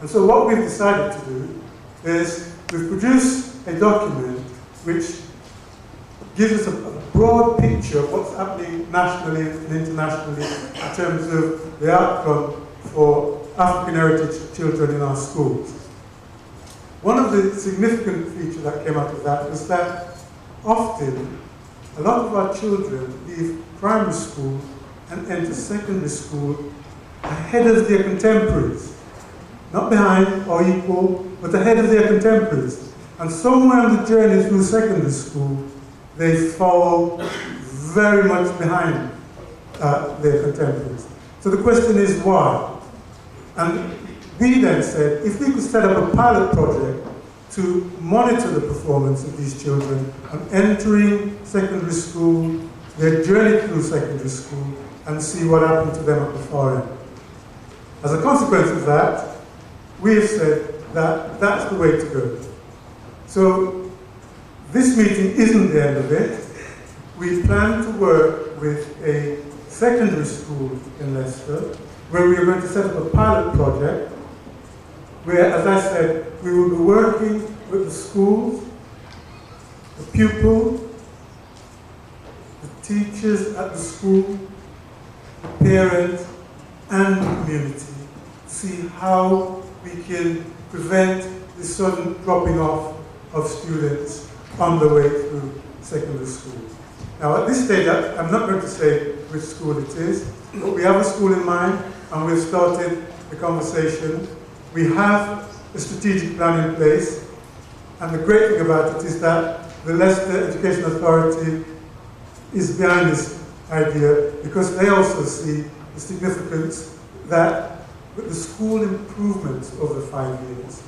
And so what we've decided to do is we've produced a document which gives us a broad picture of what's happening nationally and internationally in terms of the outcome for African heritage children in our schools. One of the significant features that came out of that was that often a lot of our children leave primary school and enter secondary school ahead of their contemporaries. Not behind or equal, but ahead of their contemporaries. And somewhere on the journey through secondary school, they fall very much behind their contemporaries. So the question is why? And we then said, if we could set up a pilot project to monitor the performance of these children on entering secondary school, their journey through secondary school, and see what happened to them at the far end. As a consequence of that, we have said that that's the way to go. So this meeting isn't the end of it. We plan to work with a secondary school in Leicester, where we are going to set up a pilot project where, as I said, we will be working with the schools, the pupil, the teachers at the school, the parents, and the community to see how we can prevent the sudden dropping off of students on the way through secondary school. Now at this stage, I'm not going to say which school it is, but we have a school in mind and we've started the conversation. We have a strategic plan in place, and the great thing about it is that the Leicester Education Authority is behind this idea because they also see the significance that with the school improvements over 5 years,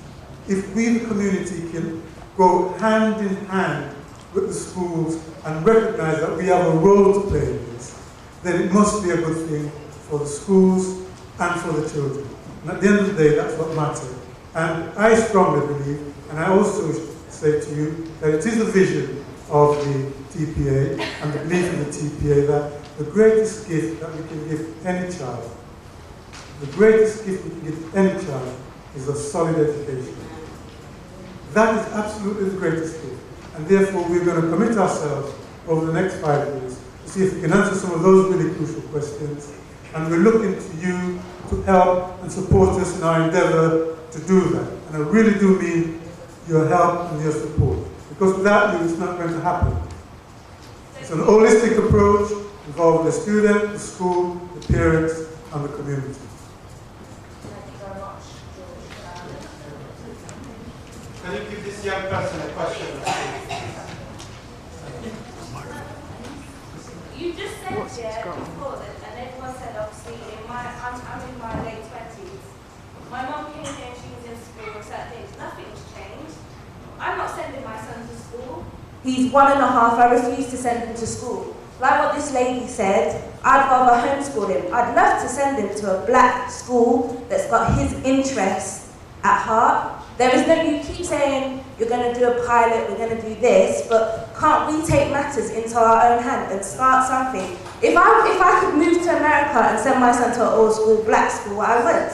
if we, the community, can go hand in hand with the schools and recognize that we have a role to play in this, then it must be a good thing for the schools and for the children. And at the end of the day, that's what matters. And I strongly believe, and I also say to you, that it is the vision of the TPA and the belief in the TPA that the greatest gift that we can give any child, the greatest gift we can give any child is a solid education. That is absolutely the greatest gift. And therefore, we're going to commit ourselves over the next 5 years to see if we can answer some of those really crucial questions. And we're looking to you to help and support us in our endeavour to do that. And I really do mean your help and your support. Because without you, it's not going to happen. It's an holistic approach involving the student, the school, the parents, and the community. Can you give this young person a question? You just said before that, and everyone said obviously, I'm in my late 20s. My mum came here and she was in school with certain things. Nothing's changed. I'm not sending my son to school. He's 1.5, I refuse to send him to school. Like what this lady said, I'd rather homeschool him. I'd love to send him to a black school that's got his interests at heart. There is no, you keep saying you're going to do a pilot, we're going to do this, but can't we take matters into our own hand and start something? If I could move to America and send my son to an old school, black school, I would.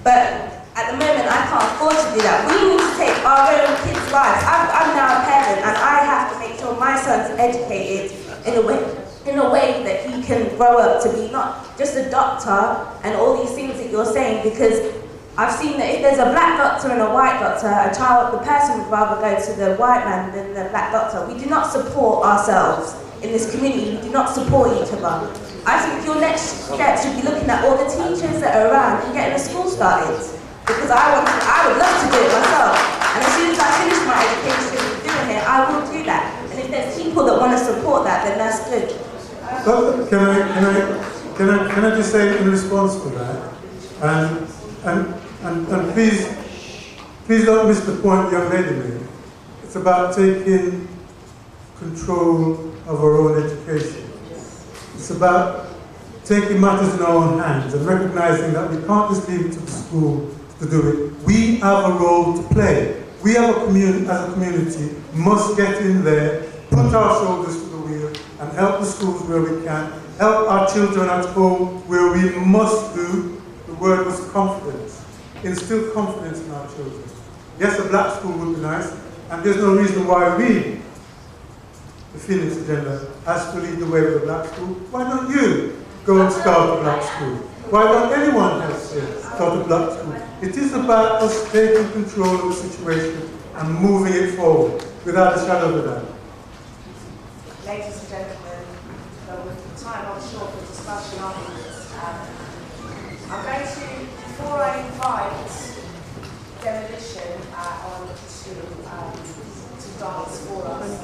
But at the moment, I can't afford to do that. We need to take our own kids' lives. I'm now a parent, and I have to make sure my son's educated in a way that he can grow up to be not just a doctor and all these things that you're saying, because I've seen that if there's a black doctor and a white doctor, the person would rather go to the white man than the black doctor. We do not support ourselves in this community. We do not support each other. I think your next step should be looking at all the teachers that are around and getting a school started. Because I would love to do it myself. And as soon as I finish my education doing it, I will do that. And if there's people that want to support that, then that's good. Can I just say in response to that, and please don't miss the point the young lady made. It's about taking control of our own education. It's about taking matters in our own hands and recognizing that we can't just leave it to the school to do it. We have a role to play. We have a community, as a community, must get in there, put our shoulders to the wheel, and help the schools where we can, help our children at home where we must do. The word was confidence. Instill confidence in our children. Yes, a black school would be nice, and there's no reason why we, the Phoenix Agenda, has to lead the way with a black school. Why don't you go and start a black school? Why don't anyone else start a black school? It is about us taking control of the situation and moving it forward without a shadow of a doubt. Ladies and gentlemen, with the time I'm short for discussion afterwards, I'm going to, before I invite Demolition on to dance for us.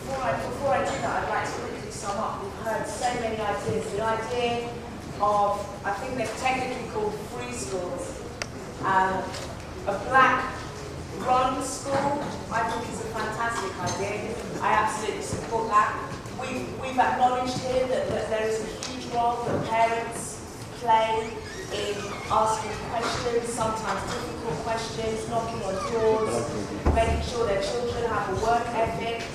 Before I do that, I'd like to quickly sum up. We've heard so many ideas. The idea of, I think they're technically called free schools, a black-run school, I think is a fantastic idea. I absolutely support that. We've acknowledged here that there is a huge role that parents play in asking questions, sometimes difficult questions, knocking on doors, making sure their children have a work ethic.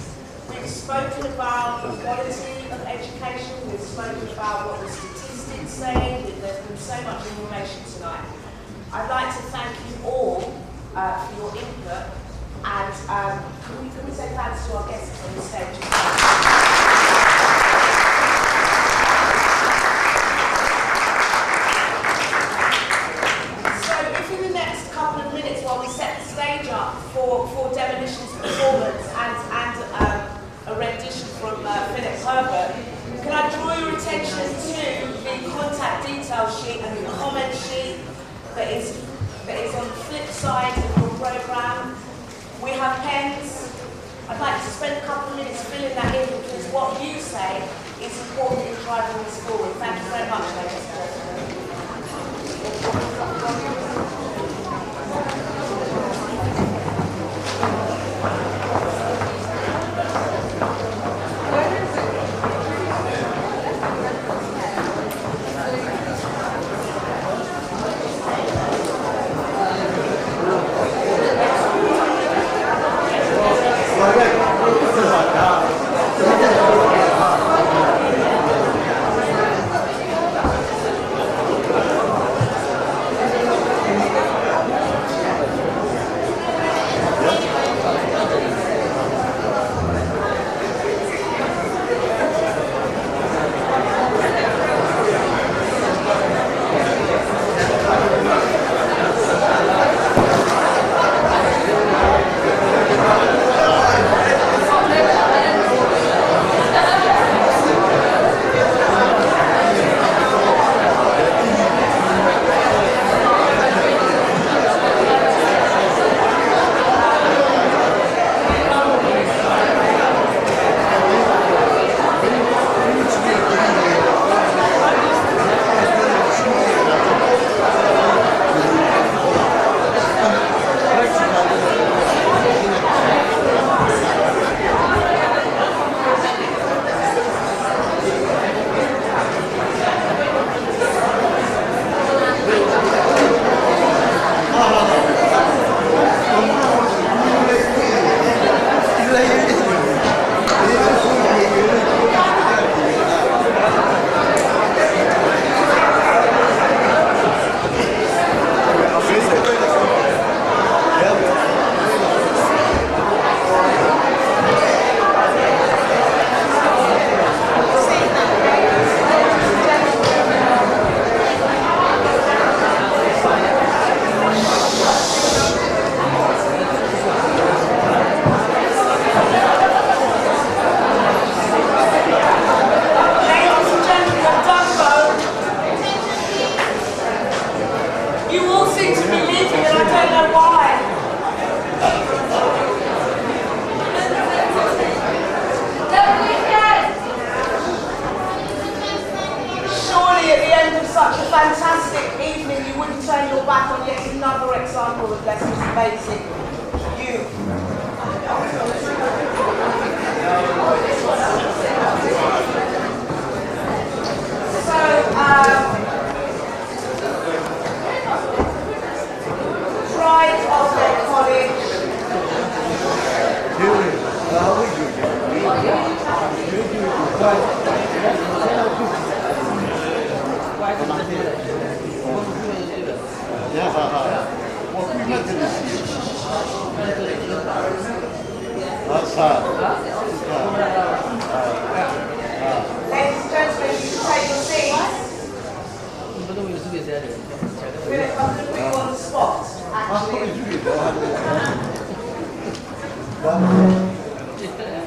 We've spoken about the quality of education, we've spoken about what the statistics say, there's been so much information tonight. I'd like to thank you all for your input. And can we say thanks to our guests on the stage? So if in the next couple of minutes while we set the stage up for Demolition's performance and a rendition from Philip Herbert, can I draw your attention to the contact detail sheet and the comment sheet that is on the flip side of your programme? We have pens. I'd like to spend a couple of minutes filling that in because what you say is important in driving this forward. Thank you very much, ladies and gentlemen.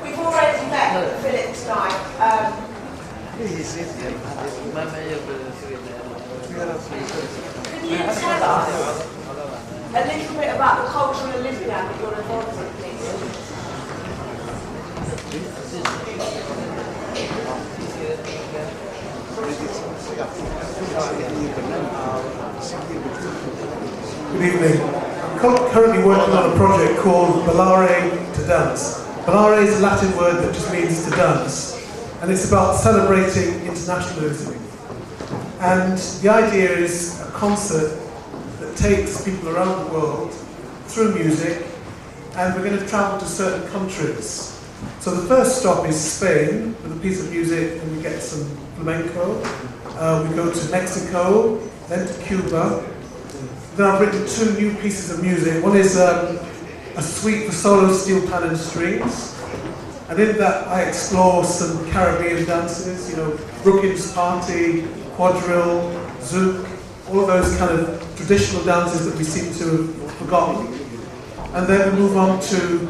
We've already met Philip tonight. Can you tell us a little bit about the cultural Olympiad that you're involved in, please? Good evening. I'm currently working on a project called Ballare to Dance. Ballare is a Latin word that just means to dance, and it's about celebrating internationalism. And the idea is a concert that takes people around the world through music, and we're going to travel to certain countries. So the first stop is Spain with a piece of music, and we get some flamenco. We go to Mexico, then to Cuba. Then I've written two new pieces of music. One is a suite for solo steel pan and strings. And in that I explore some Caribbean dances, you know, Brookings Party, quadrille, zouk, all of those kind of traditional dances that we seem to have forgotten. And then we move on to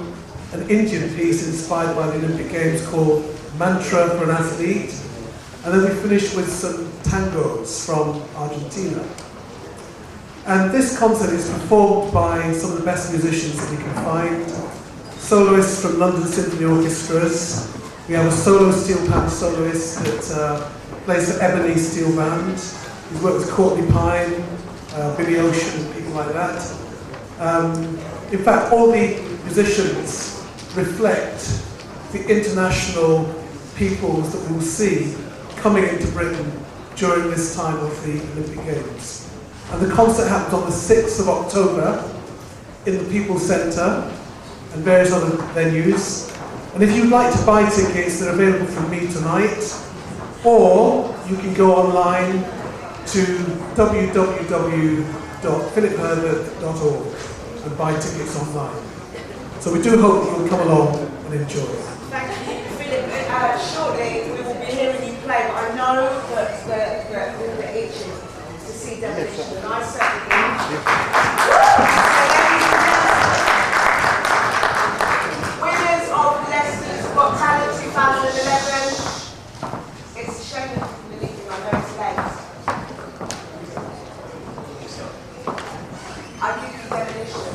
an Indian piece inspired by the Olympic Games called Mantra for an Athlete. And then we finish with some tangos from Argentina. And this concert is performed by some of the best musicians that we can find. Soloists from London Symphony Orchestras. We have a solo steel pan soloist that plays the Ebony Steel Band. He's worked with Courtney Pine, Billy Ocean, and people like that. In fact, all the musicians reflect the international peoples that we will see coming into Britain during this time of the Olympic Games. And the concert happens on the 6th of October in the People's Centre and various other venues. And if you'd like to buy tickets, they're available from me tonight, or you can go online to www.philipherbert.org and buy tickets online. So we do hope that you'll come along and enjoy. Thank you, Philip. Shortly we will be hearing you play, but I know that we're itching to see Demolition, and I certainly am. Winners of Leicester's Got Talent 2011. It's a shame that we're leaving, I know it's late. I give you Demolition.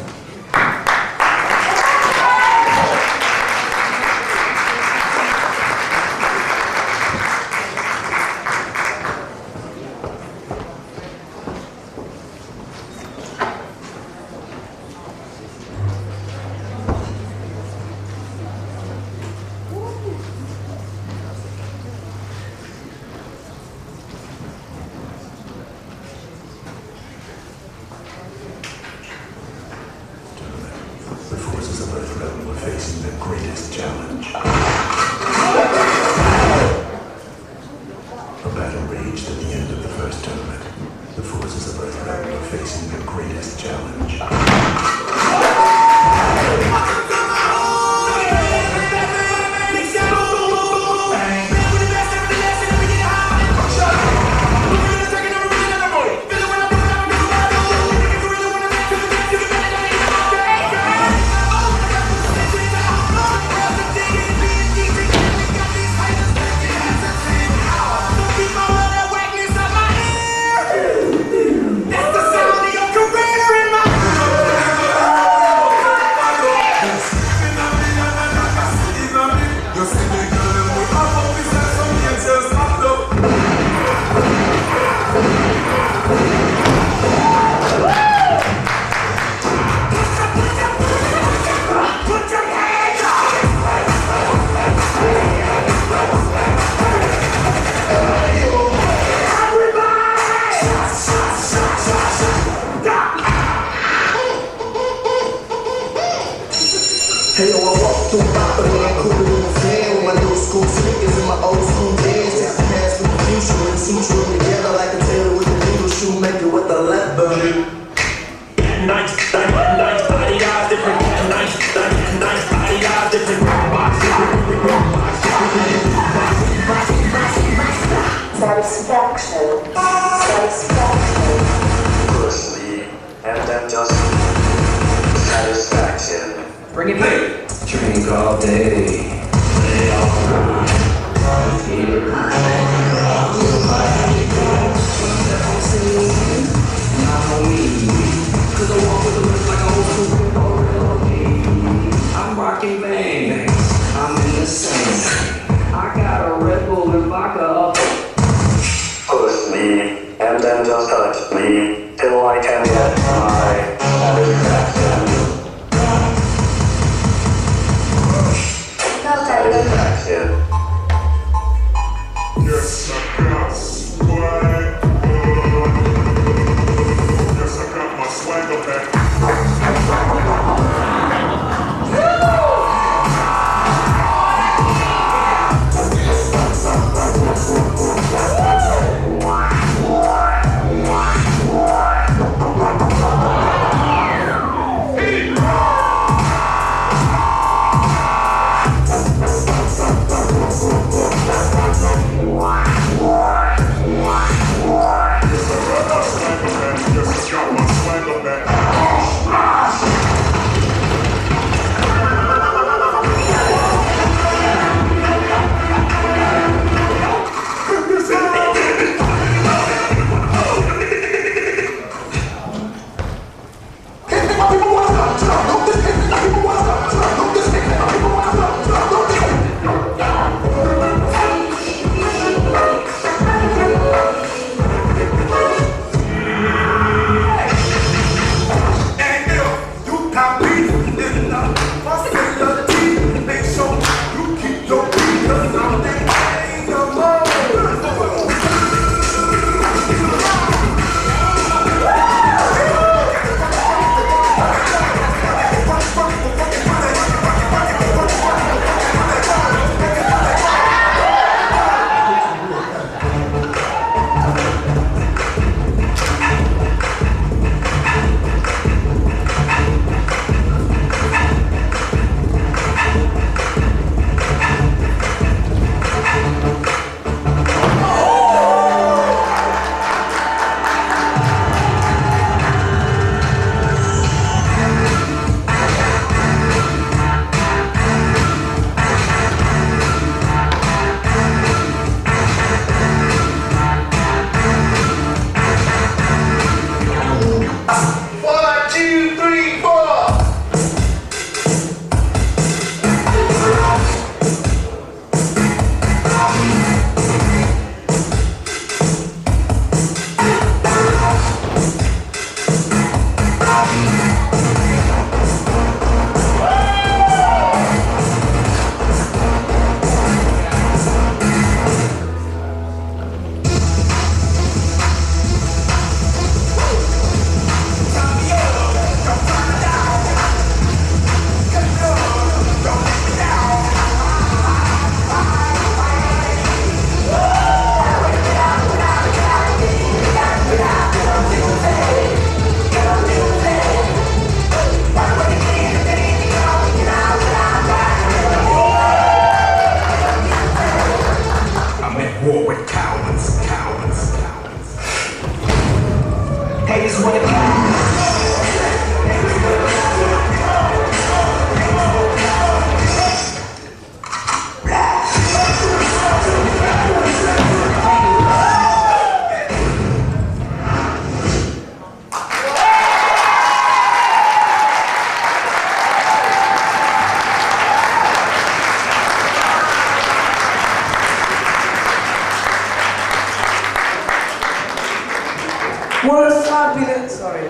fabulous, sorry.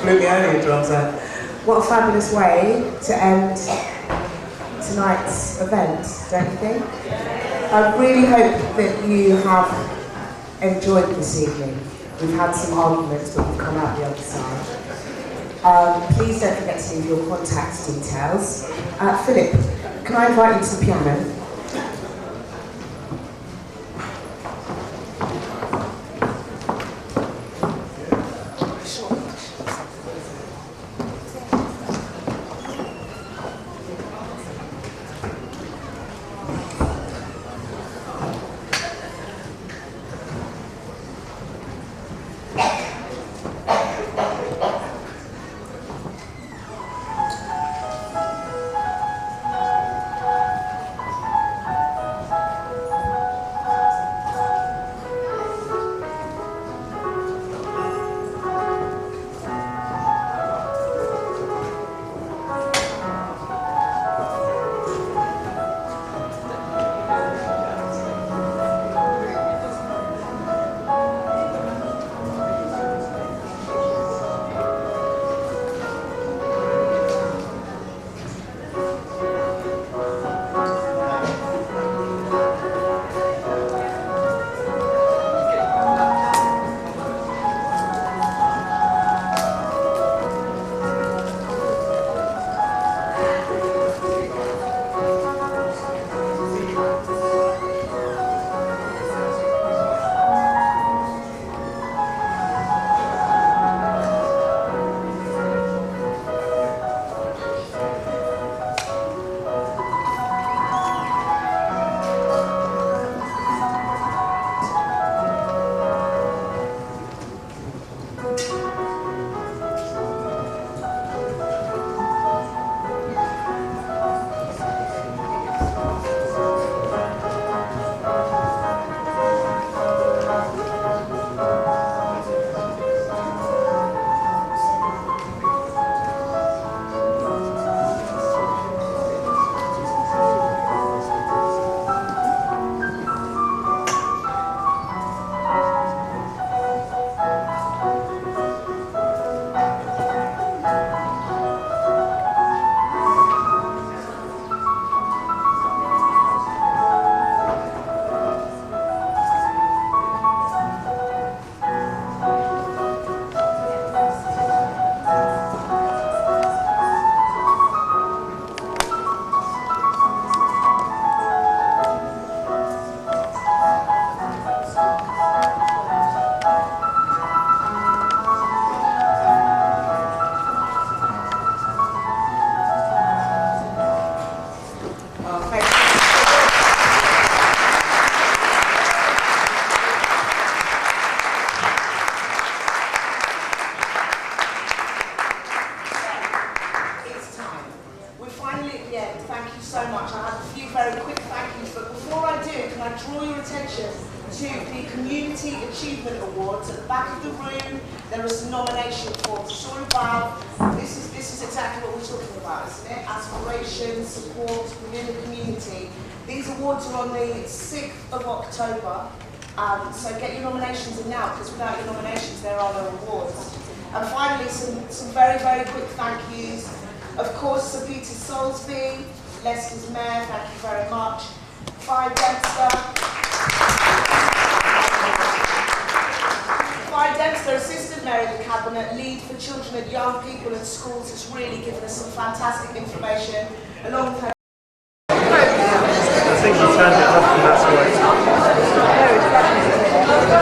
Blew me earlier, drums there. What a fabulous way to end tonight's event, don't you think? I really hope that you have enjoyed this evening. We've had some arguments, but we've come out the other side. Please don't forget to leave your contact details. Philip, can I invite you to the piano? So get your nominations in now, because without your nominations there are no awards. And finally, some very, very quick thank yous. Of course, Sir Peter Soulsby, Leicester's Mayor, thank you very much. Fi Dempster. Fi Dempster, Assistant Mayor of the Cabinet, lead for children and young people in schools, has really given us some fantastic information, along with her... I think he turned it off and that's why.